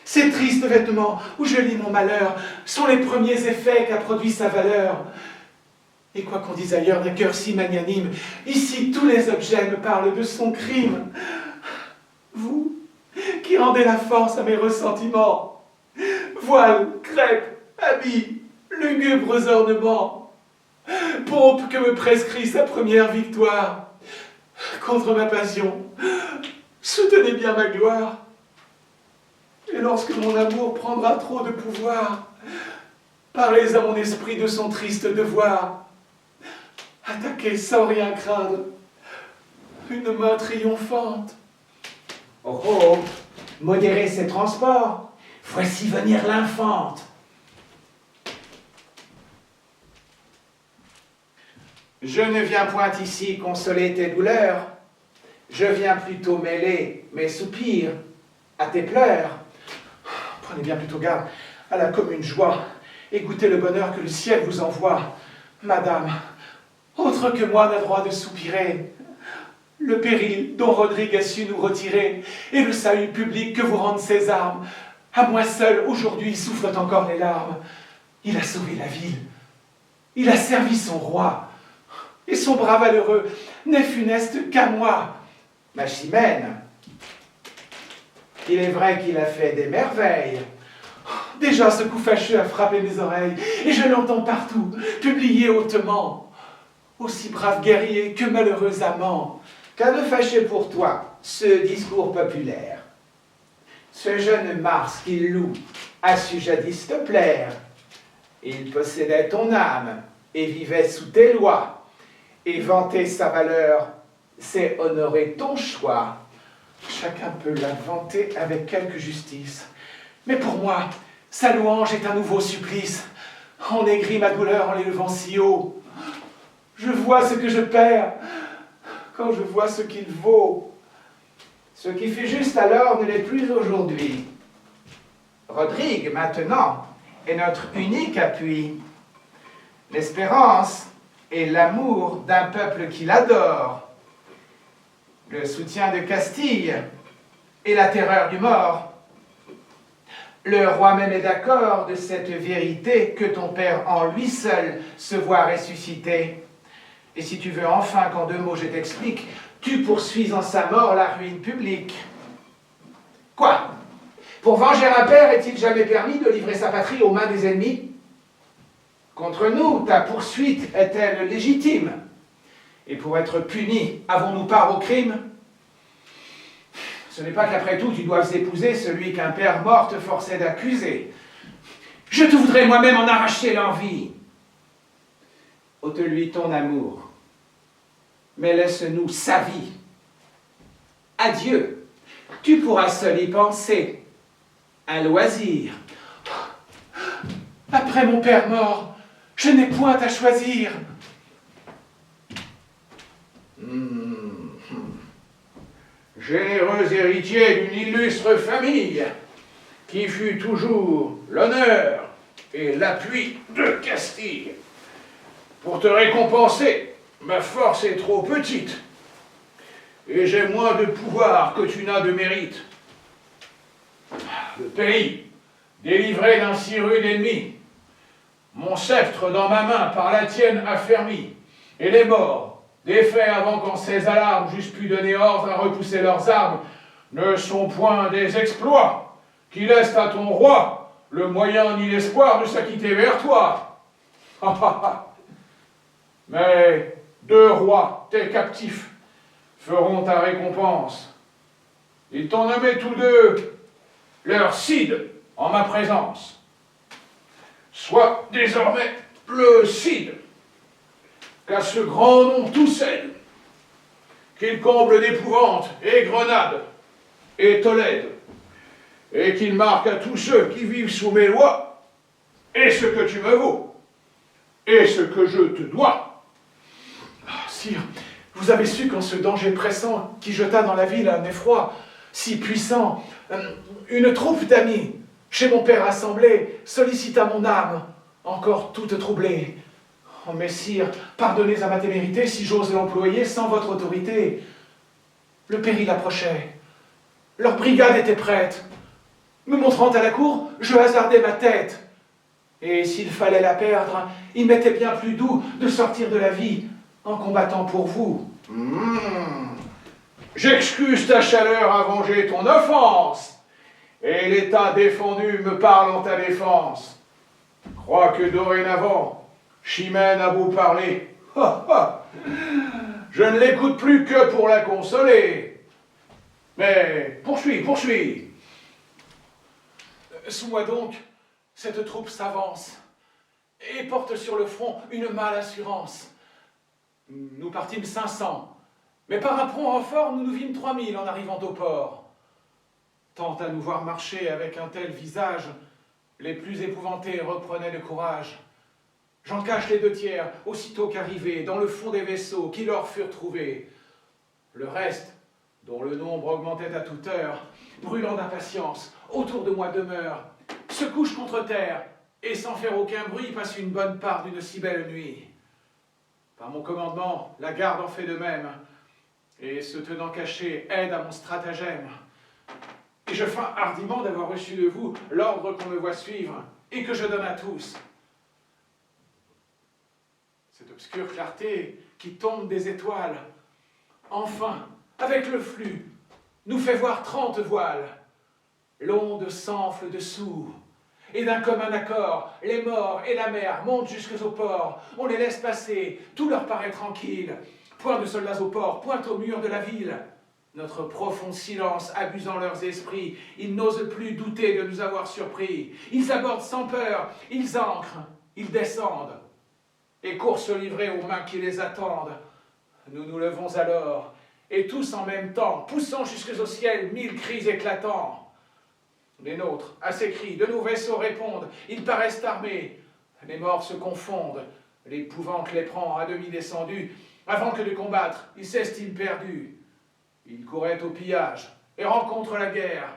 Ces tristes vêtements où je lis mon malheur sont les premiers effets qu'a produit sa valeur. Et quoi qu'on dise ailleurs d'un cœur si magnanime, ici tous les objets me parlent de son crime. Vous, qui rendez la force à mes ressentiments, voiles, crêpes, habits, lugubres ornements, pompe que me prescrit sa première victoire, contre ma passion, soutenez bien ma gloire. Et lorsque mon amour prendra trop de pouvoir, parlez à mon esprit de son triste devoir. Attaquez sans rien craindre, une main triomphante. Oh oh, modérez ces transports, voici venir l'infante. Je ne viens point ici consoler tes douleurs, je viens plutôt mêler mes soupirs à tes pleurs. Prenez bien plutôt garde à la commune joie et goûtez le bonheur que le ciel vous envoie. Madame, autre que moi n'a droit de soupirer. Le péril dont Rodrigue a su nous retirer et le salut public que vous rendent ses armes. À moi seul, aujourd'hui, soufflent encore les larmes. Il a sauvé la ville. Il a servi son roi. Et son bras valeureux n'est funeste qu'à moi. Ma Chimène, il est vrai qu'il a fait des merveilles. Déjà ce coup fâcheux a frappé mes oreilles, et je l'entends partout, publié hautement. Aussi brave guerrier que malheureux amant. Qu'a de fâché pour toi ce discours populaire? Ce jeune Mars qu'il loue a su jadis te plaire. Il possédait ton âme et vivait sous tes lois. Et vanter sa valeur, c'est honorer ton choix. Chacun peut la vanter avec quelque justice. Mais pour moi, sa louange est un nouveau supplice. On aigrit ma douleur en l'élevant si haut. Je vois ce que je perds quand je vois ce qu'il vaut. Ce qui fut juste alors ne l'est plus aujourd'hui. Rodrigue, maintenant, est notre unique appui. L'espérance et l'amour d'un peuple qui l'adore. Le soutien de Castille et la terreur du mort. Le roi même est d'accord de cette vérité que ton père en lui seul se voit ressusciter. Et si tu veux enfin qu'en 2 mots je t'explique, tu poursuis en sa mort la ruine publique. Quoi? Pour venger un père, est-il jamais permis de livrer sa patrie aux mains des ennemis? Contre nous, ta poursuite est-elle légitime? Et pour être puni, avons-nous part au crime? Ce n'est pas qu'après tout tu doives épouser celui qu'un père mort te forçait d'accuser. Je te voudrais moi-même en arracher l'envie. Ôte-lui ton amour, mais laisse-nous sa vie. Adieu, tu pourras seul y penser, à loisir. Après mon père mort, je n'ai point à choisir. Généreux héritier d'une illustre famille, qui fut toujours l'honneur et l'appui de Castille. Pour te récompenser, ma force est trop petite, et j'ai moins de pouvoir que tu n'as de mérite. Le pays, délivré d'un si rude ennemi, mon sceptre dans ma main par la tienne affermi, et les morts, défaits avant qu'en ces alarmes j'eusse pu donner ordre à repousser leurs armes, ne sont point des exploits qui laissent à ton roi le moyen ni l'espoir de s'acquitter vers toi. Mais 2 rois, tes captifs, feront ta récompense. Ils t'ont nommé tous 2 leur Cid en ma présence. Sois désormais le Cid, qu'à ce grand nom tout cède, qu'il comble d'épouvante et Grenade et Tolède, et qu'il marque à tous ceux qui vivent sous mes lois, et ce que tu me vaux, et ce que je te dois. Sire, Vous avez su qu'en ce danger pressant qui jeta dans la ville un effroi si puissant, une troupe d'amis, chez mon père assemblée, sollicita mon âme, encore toute troublée. Oh, messire, pardonnez à ma témérité si j'ose l'employer sans votre autorité. Le péril approchait. Leur brigade était prête. Me montrant à la cour, je hasardai ma tête. Et s'il fallait la perdre, il m'était bien plus doux de sortir de la vie en combattant pour vous. J'excuse ta chaleur à venger ton offense, et l'état défendu me parle en ta défense. Crois que dorénavant, Chimène a beau parler, je ne l'écoute plus que pour la consoler. Mais poursuis. Sous moi donc, cette troupe s'avance et porte sur le front une mâle assurance. Nous partîmes 500, mais par un prompt renfort, nous vîmes 3000 en arrivant au port. Tant à nous voir marcher avec un tel visage, les plus épouvantés reprenaient le courage. J'en cache les 2/3, aussitôt qu'arrivés, dans le fond des vaisseaux qui leur furent trouvés. Le reste, dont le nombre augmentait à toute heure, brûlant d'impatience, autour de moi demeure, se couche contre terre, et sans faire aucun bruit passe une bonne part d'une si belle nuit. Par mon commandement, la garde en fait de même, et se tenant caché, aide à mon stratagème. Et je feins hardiment d'avoir reçu de vous l'ordre qu'on me voit suivre, et que je donne à tous. Cette obscure clarté qui tombe des étoiles, enfin, avec le flux, nous fait voir 30 voiles. L'onde s'enfle dessous, et d'un commun accord, les morts et la mer montent jusqu'au port. On les laisse passer, tout leur paraît tranquille. Point de soldats au port, point au mur de la ville. Notre profond silence abusant leurs esprits, ils n'osent plus douter de nous avoir surpris. Ils abordent sans peur, ils ancrent, ils descendent, et courent se livrer aux mains qui les attendent. Nous nous levons alors, et tous en même temps, poussant jusqu'au ciel 1000 cris éclatants. Les nôtres, à ces cris, de nos vaisseaux répondent, ils paraissent armés. Les morts se confondent, l'épouvante les prend à demi descendus. Avant que de combattre, ils s'estiment perdus. Ils couraient au pillage et rencontrent la guerre.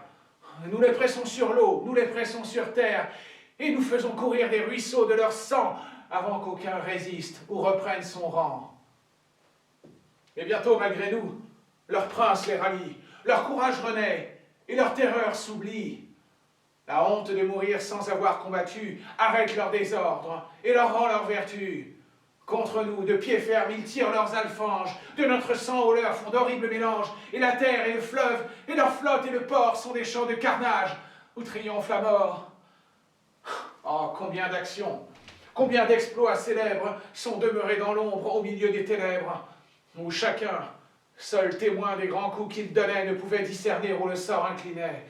Nous les pressons sur l'eau, nous les pressons sur terre, et nous faisons courir des ruisseaux de leur sang avant qu'aucun résiste ou reprenne son rang. Et bientôt, malgré nous, leur prince les rallie, leur courage renaît et leur terreur s'oublie. La honte de mourir sans avoir combattu arrête leur désordre et leur rend leur vertu. Contre nous, de pied ferme, ils tirent leurs alfanges, de notre sang au leur font d'horribles mélanges, et la terre et le fleuve, et leur flotte et le port sont des champs de carnage, où triomphe la mort. Oh, combien d'actions, combien d'exploits célèbres sont demeurés dans l'ombre au milieu des ténèbres, où chacun, seul témoin des grands coups qu'il donnait, ne pouvait discerner où le sort inclinait.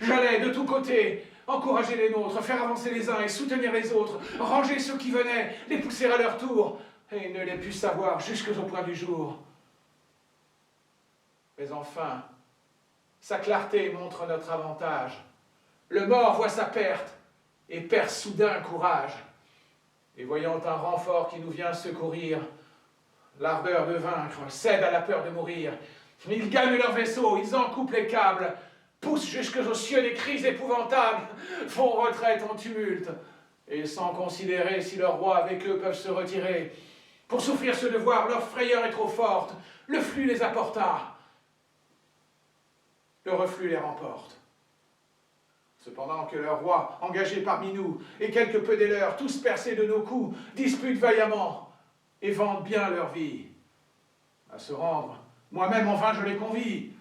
J'allais de tous côtés encourager les nôtres, faire avancer les uns et soutenir les autres, ranger ceux qui venaient, les pousser à leur tour, et ne les put savoir jusqu'au point du jour. Mais enfin, sa clarté montre notre avantage. Le mort voit sa perte et perd soudain courage. Et voyant un renfort qui nous vient secourir, l'ardeur de vaincre cède à la peur de mourir. Ils gagnent leur vaisseau, ils en coupent les câbles, poussent jusqu'aux cieux des cris épouvantables, font retraite en tumulte, et sans considérer si leurs rois avec eux peuvent se retirer. Pour souffrir ce devoir, leur frayeur est trop forte, le flux les apporta, le reflux les remporte. Cependant que leurs rois, engagés parmi nous, et quelque peu des leurs, tous percés de nos coups, disputent vaillamment et vendent bien leur vie. À se rendre, moi-même en vain je les convie.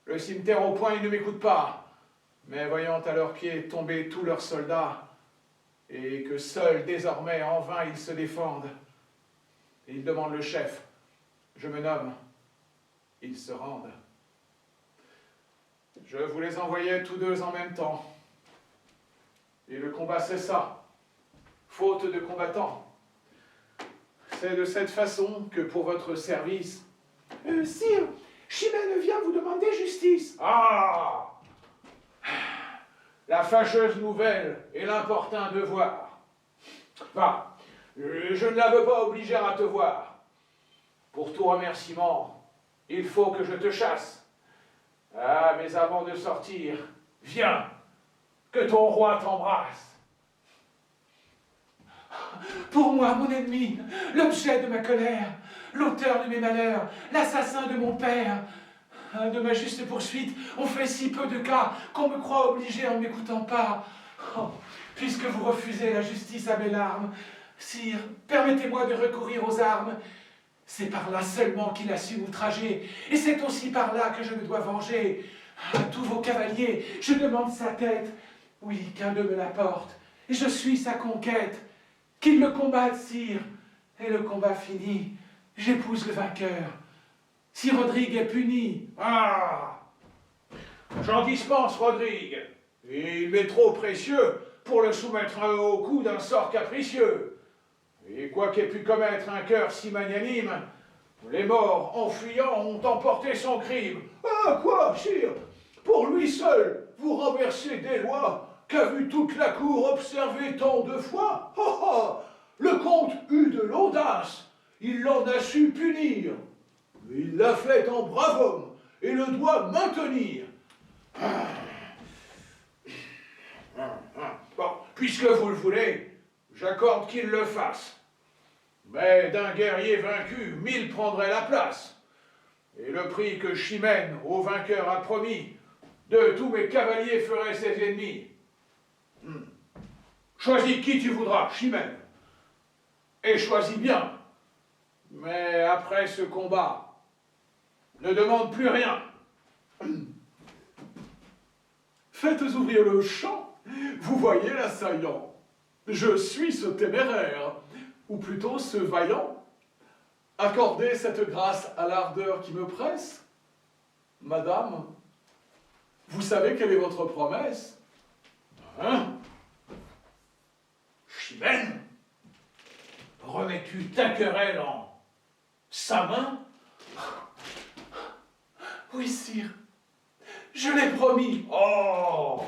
Le cimetière au point, ils ne m'écoutent pas. Mais voyant à leurs pieds tomber tous leurs soldats, et que seuls désormais en vain ils se défendent, ils demandent le chef. Je me nomme. Ils se rendent. Je vous les envoyais tous deux en même temps. Et le combat cessa, faute de combattants. C'est de cette façon que pour votre service... Sire, Chimène vient vous demander justice. Ah! La fâcheuse nouvelle et l'importun devoir. Va, je ne la veux pas obliger à te voir. pour tout remerciement, il faut que je te chasse. Ah, mais avant de sortir, viens, que ton roi t'embrasse. Pour moi, mon ennemi, l'objet de ma colère, l'auteur de mes malheurs, l'assassin de mon père, de ma juste poursuite, on fait si peu de cas qu'on me croit obligé en ne m'écoutant pas. Oh, puisque vous refusez la justice à mes larmes, sire, permettez-moi de recourir aux armes. C'est par là seulement qu'il a su m'outrager, et c'est aussi par là que je me dois venger. À tous vos cavaliers, je demande sa tête. Oui, qu'un d'eux me l'apporte, et je suis sa conquête. Qu'il le combatte, sire, et le combat fini, j'épouse le vainqueur. Si Rodrigue est puni, Ah! J'en dispense, Rodrigue. Et il m'est trop précieux pour le soumettre au coup d'un sort capricieux. Et quoi qu'ait pu commettre un cœur si magnanime, les morts, en fuyant, ont emporté son crime. Ah, quoi, sire? Pour lui seul, vous renversez des lois qu'a vu toute la cour observer tant de fois. Ah, ah, le comte eut de l'audace, il l'en a su punir. Il l'a fait en brave homme et le doit maintenir. Bon, puisque vous le voulez, j'accorde qu'il le fasse. Mais d'un guerrier vaincu, 1000 prendraient la place. Et le prix que Chimène, au vainqueur, a promis, de tous mes cavaliers ferait ses ennemis. Choisis qui tu voudras, Chimène. Et choisis bien. Mais après ce combat, ne demande plus rien. faites ouvrir le champ, vous voyez l'assaillant. Je suis ce téméraire, ou plutôt ce vaillant. Accordez cette grâce à l'ardeur qui me presse. Madame, vous savez quelle est votre promesse? Hein? Chimène, remets-tu ta querelle en sa main? Oui, sire, je l'ai promis. Oh!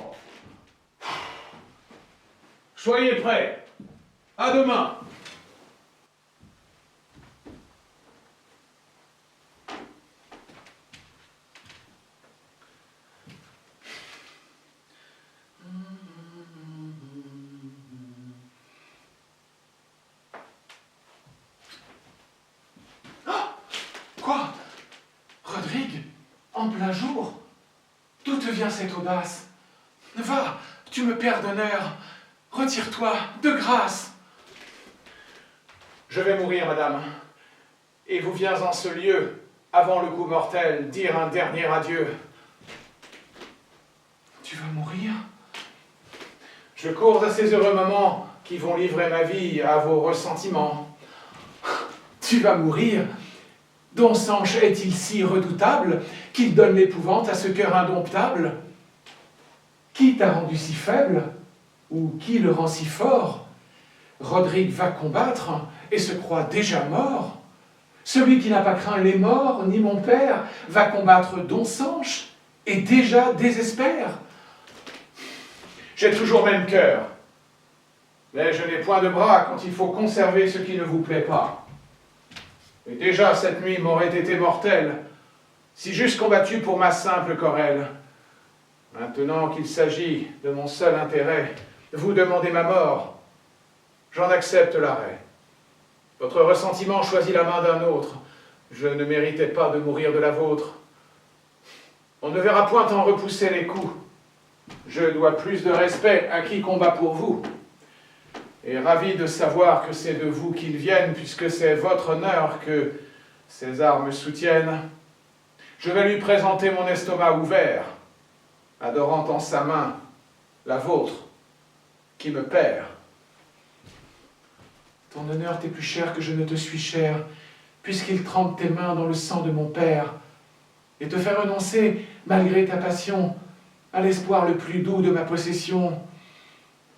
Soyez prêts. À demain. Quoi? Rodrigue? En plein jour? D'où te vient cette audace? Va, tu me perds d'honneur. Retire-toi, de grâce. Je vais mourir, madame. Et vous viens en ce lieu, avant le coup mortel, dire un dernier adieu. Tu vas mourir? Je cours à ces heureux moments qui vont livrer ma vie à vos ressentiments. Tu vas mourir? Don Sanche est-il si redoutable qu'il donne l'épouvante à ce cœur indomptable? Qui t'a rendu si faible? Ou qui le rend si fort? Rodrigue va combattre et se croit déjà mort. Celui qui n'a pas craint les morts, ni mon père, va combattre Don Sanche et déjà désespère. J'ai toujours même cœur. Mais je n'ai point de bras quand il faut conserver ce qui ne vous plaît pas. Et déjà cette nuit m'aurait été mortelle, si j'eusse combattu pour ma simple querelle. Maintenant qu'il s'agit de mon seul intérêt, vous demandez ma mort, j'en accepte l'arrêt. Votre ressentiment choisit la main d'un autre, je ne méritais pas de mourir de la vôtre. On ne verra point en repousser les coups. Je dois plus de respect à qui combat pour vous. Et ravi de savoir que c'est de vous qu'ils viennent, puisque c'est votre honneur que ces armes soutiennent, je vais lui présenter mon estomac ouvert, adorant en sa main la vôtre, qui me perd. Ton honneur t'est plus cher que je ne te suis cher, puisqu'il trempe tes mains dans le sang de mon père, et te fait renoncer, malgré ta passion, à l'espoir le plus doux de ma possession.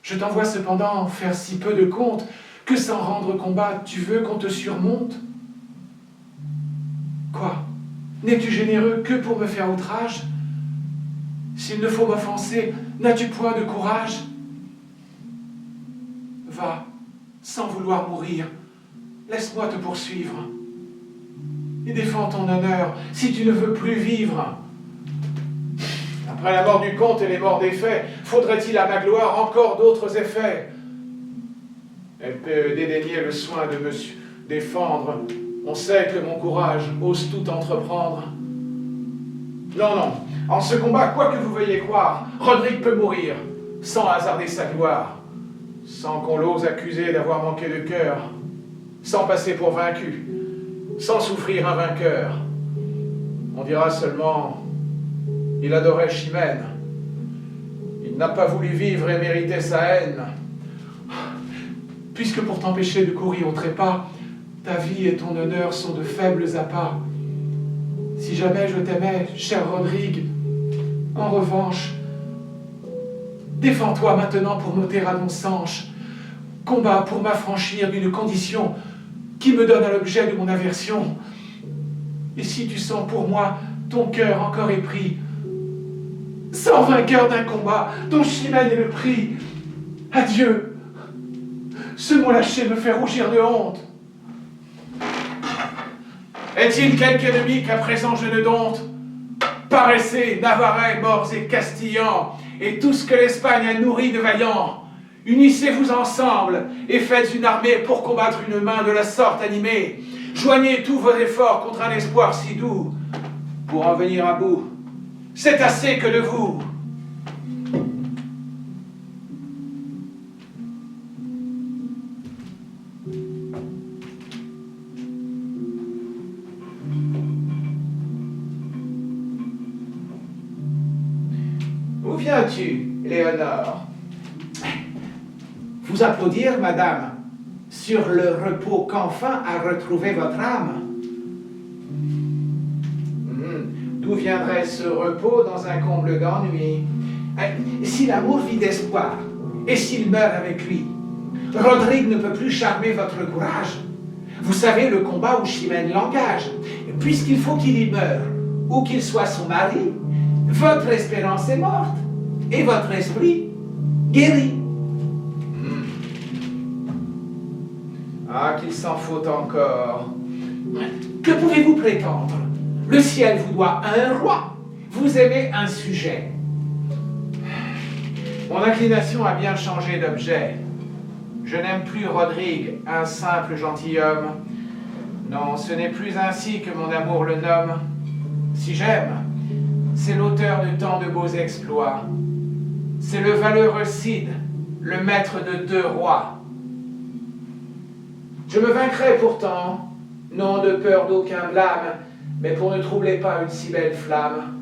Je t'envoie cependant faire si peu de compte, que sans rendre combat, tu veux qu'on te surmonte? Quoi? N'es-tu généreux que pour me faire outrage? S'il ne faut m'offenser, n'as-tu point de courage? Va, sans vouloir mourir, laisse-moi te poursuivre. et défends ton honneur si tu ne veux plus vivre. Après la mort du comte et les morts des faits, faudrait-il à ma gloire encore d'autres effets? Elle peut dédaigner le soin de me défendre. On sait que mon courage ose tout entreprendre. Non, non, en ce combat, quoi que vous veuillez croire, Rodrigue peut mourir, sans hasarder sa gloire, sans qu'on l'ose accuser d'avoir manqué de cœur, sans passer pour vaincu, sans souffrir un vainqueur. On dira seulement, il adorait Chimène. Il n'a pas voulu vivre et méritait sa haine. Puisque pour t'empêcher de courir au trépas, ta vie et ton honneur sont de faibles appâts. Si jamais je t'aimais, cher Rodrigue, en revanche, défends-toi maintenant pour m'ôter à mon sanche. Combat pour m'affranchir d'une condition qui me donne à l'objet de mon aversion. Et si tu sens pour moi ton cœur encore épris, sans vainqueur d'un combat dont Chimène est le prix, adieu. Ce mot lâché me fait rougir de honte. Est-il quelque ennemi qu'à présent je ne dompte? Paraissez, Navarrais, morts et Castillans, et tout ce que l'Espagne a nourri de vaillants. Unissez-vous ensemble et faites une armée pour combattre une main de la sorte animée. Joignez tous vos efforts contre un espoir si doux. Pour en venir à bout, c'est assez que de vous. Où viens-tu, Léonore? Vous applaudir, madame, sur le repos qu'enfin a retrouvé votre âme. D'où viendrait ce repos dans un comble d'ennui? Si l'amour vit d'espoir, et s'il meurt avec lui, Rodrigue ne peut plus charmer votre courage. Vous savez le combat où Chimène l'engage, puisqu'il faut qu'il y meure, ou qu'il soit son mari, votre espérance est morte, et votre esprit guéri. Ah, qu'il s'en faut encore. Que pouvez-vous prétendre? Le ciel vous doit un roi, vous aimez un sujet. Mon inclination a bien changé d'objet. Je n'aime plus Rodrigue, un simple gentilhomme. Non, ce n'est plus ainsi que mon amour le nomme. Si j'aime, c'est l'auteur de tant de beaux exploits. C'est le valeureux Cid, le maître de 2 rois. Je me vaincrai pourtant, non de peur d'aucun blâme, mais pour ne troubler pas une si belle flamme.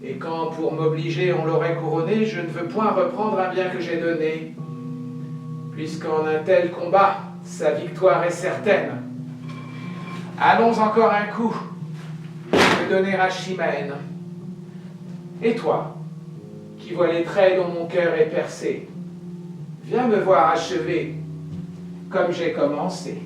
Et quand, pour m'obliger, on l'aurait couronné, je ne veux point reprendre un bien que j'ai donné. Puisqu'en un tel combat, sa victoire est certaine. Allons encore un coup, me donner à Chimène. Et toi, qui vois les traits dont mon cœur est percé, viens me voir achever, comme j'ai commencé.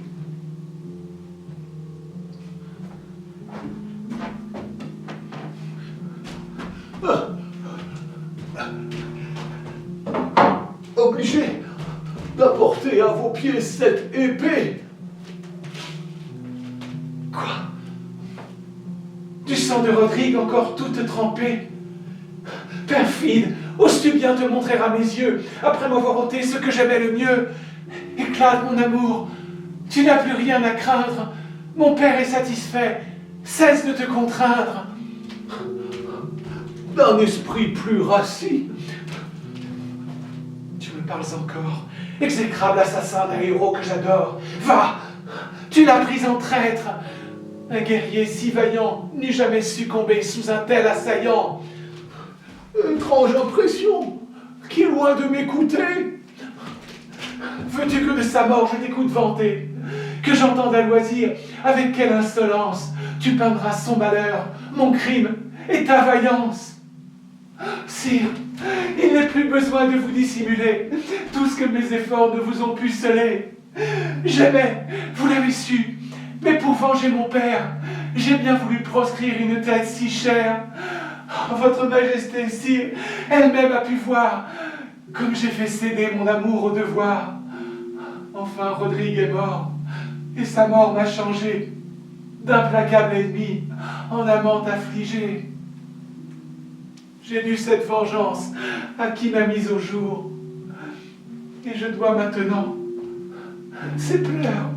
Obligé d'apporter à vos pieds cette épée. Quoi? Du sang de Rodrigue encore toute trempée? Perfide, oses-tu bien te montrer à mes yeux, après m'avoir ôté ce que j'aimais le mieux? Éclate mon amour, tu n'as plus rien à craindre, mon père est satisfait, cesse de te contraindre. D'un esprit plus rassis. Tu me parles encore, exécrable assassin d'un héros que j'adore. Va, tu l'as pris en traître. Un guerrier si vaillant n'eût jamais succombé sous un tel assaillant. Étrange impression, qui loin de m'écouter. Veux-tu que de sa mort je t'écoute vanter, que j'entende à loisir avec quelle insolence tu peindras son malheur, mon crime et ta vaillance? Sire, il n'est plus besoin de vous dissimuler tout ce que mes efforts ne vous ont pu sceller. J'aimais, vous l'avez su, mais pour venger mon père, j'ai bien voulu proscrire une tête si chère. Oh, votre majesté, sire, elle-même a pu voir comme j'ai fait céder mon amour au devoir. Enfin, Rodrigue est mort, et sa mort m'a changé. d'implacable ennemi, en amant affligé. J'ai dû cette vengeance à qui m'a mise au jour. Et je dois maintenant ces pleurs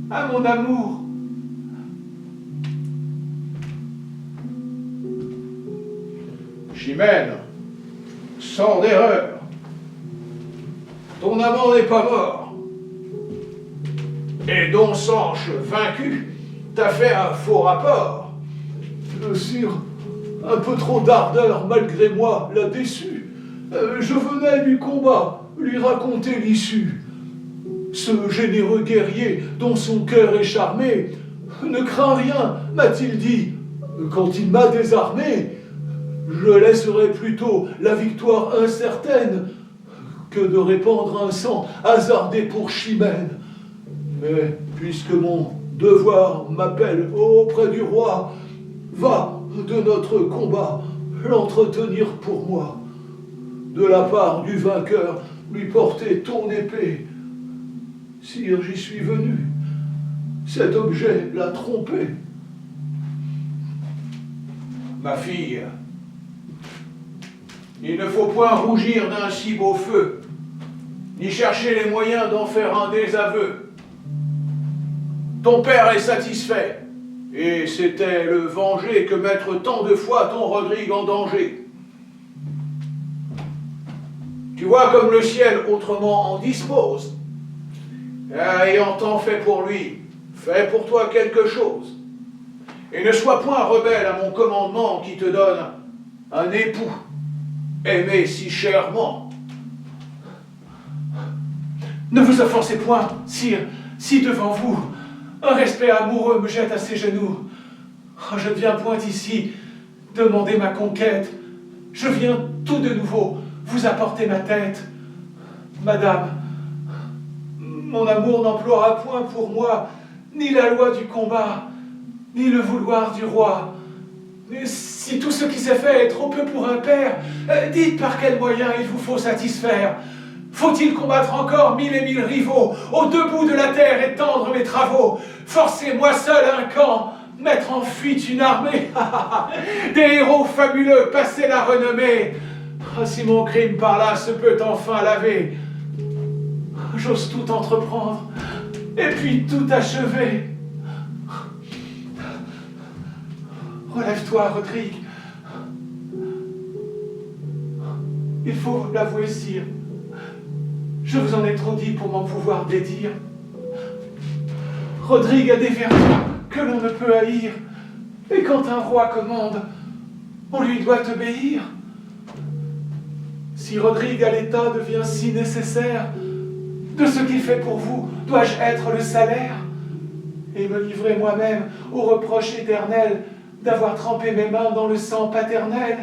à mon amour. Chimène, sans d'erreur. Ton amant n'est pas mort. Et Don Sanche, vaincu, t'a fait un faux rapport. Sire, un peu trop d'ardeur, malgré moi, l'a déçu. Je venais du combat lui raconter l'issue. Ce généreux guerrier, dont son cœur est charmé, ne craint rien, m'a-t-il dit. Quand il m'a désarmé, je laisserai plutôt la victoire incertaine que de répandre un sang hasardé pour Chimène. Mais puisque mon devoir m'appelle auprès du roi, va de notre combat l'entretenir pour moi. De la part du vainqueur, lui porter ton épée. Sire, j'y suis venu. Cet objet l'a trompé. Ma fille, il ne faut point rougir d'un si beau feu, ni chercher les moyens d'en faire un désaveu. Ton père est satisfait, et c'était le venger que mettre tant de fois ton Rodrigue en danger. Tu vois comme le ciel autrement en dispose. Ayant tant fait pour lui, fais pour toi quelque chose. Et ne sois point rebelle à mon commandement qui te donne un époux, aimé si chèrement. Ne vous offensez point, sire, si devant vous, un respect amoureux me jette à ses genoux. Oh, je ne viens point ici demander ma conquête. Je viens tout de nouveau vous apporter ma tête. Madame, mon amour n'emploiera point pour moi ni la loi du combat, ni le vouloir du roi. Mais si tout ce qui s'est fait est trop peu pour un père, dites par quels moyens il vous faut satisfaire. Faut-il combattre encore 1000 et 1000 rivaux, aux deux bouts de la terre étendre mes travaux, forcer moi seul un camp, mettre en fuite une armée, des héros fabuleux, passer la renommée. Ah, si mon crime par là se peut enfin laver, j'ose tout entreprendre, et puis tout achever. Relève-toi, Rodrigue. Il faut l'avouer, sire. Je vous en ai trop dit pour m'en pouvoir dédire. Rodrigue a des vertus que l'on ne peut haïr. Et quand un roi commande, on lui doit obéir. Si Rodrigue à l'État devient si nécessaire, de ce qu'il fait pour vous, dois-je être le salaire? Et me livrer moi-même au reproche éternel d'avoir trempé mes mains dans le sang paternel?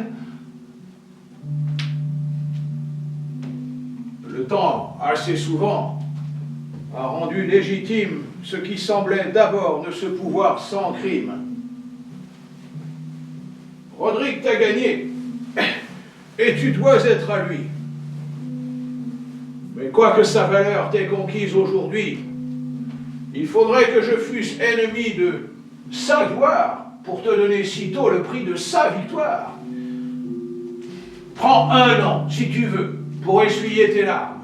Le temps, assez souvent, a rendu légitime ce qui semblait d'abord ne se pouvoir sans crime. Rodrigue t'a gagné, et tu dois être à lui. Mais quoique sa valeur t'ait conquise aujourd'hui, il faudrait que je fusse ennemi de sa gloire pour te donner sitôt le prix de sa victoire. Prends 1 an, si tu veux, pour essuyer tes larmes.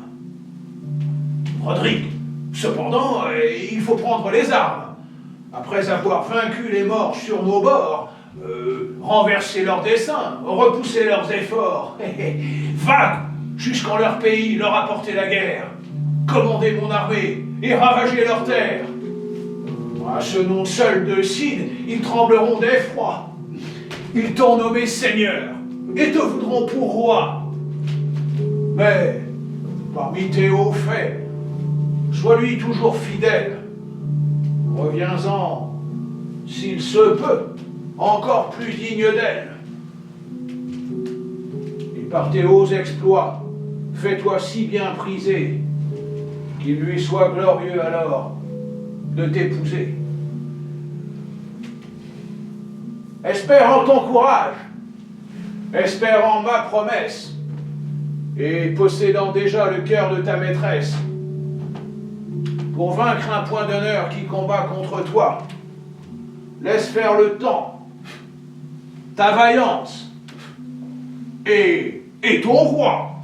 Rodrigue, cependant, il faut prendre les armes. Après avoir vaincu les morts sur nos bords, renverser leurs desseins, repousser leurs efforts, vague jusqu'en leur pays leur apporter la guerre, commander mon armée et ravager leurs terres. À ce nom seul de Cid, ils trembleront d'effroi. Ils t'ont nommé seigneur et te voudront pour roi. Mais, parmi tes hauts faits, sois-lui toujours fidèle. Reviens-en, s'il se peut, encore plus digne d'elle. Et par tes hauts exploits, fais-toi si bien priser, qu'il lui soit glorieux alors de t'épouser. Espère en ton courage, espère en ma promesse, et possédant déjà le cœur de ta maîtresse, pour vaincre un point d'honneur qui combat contre toi, Laisse faire le temps, ta vaillance et ton roi.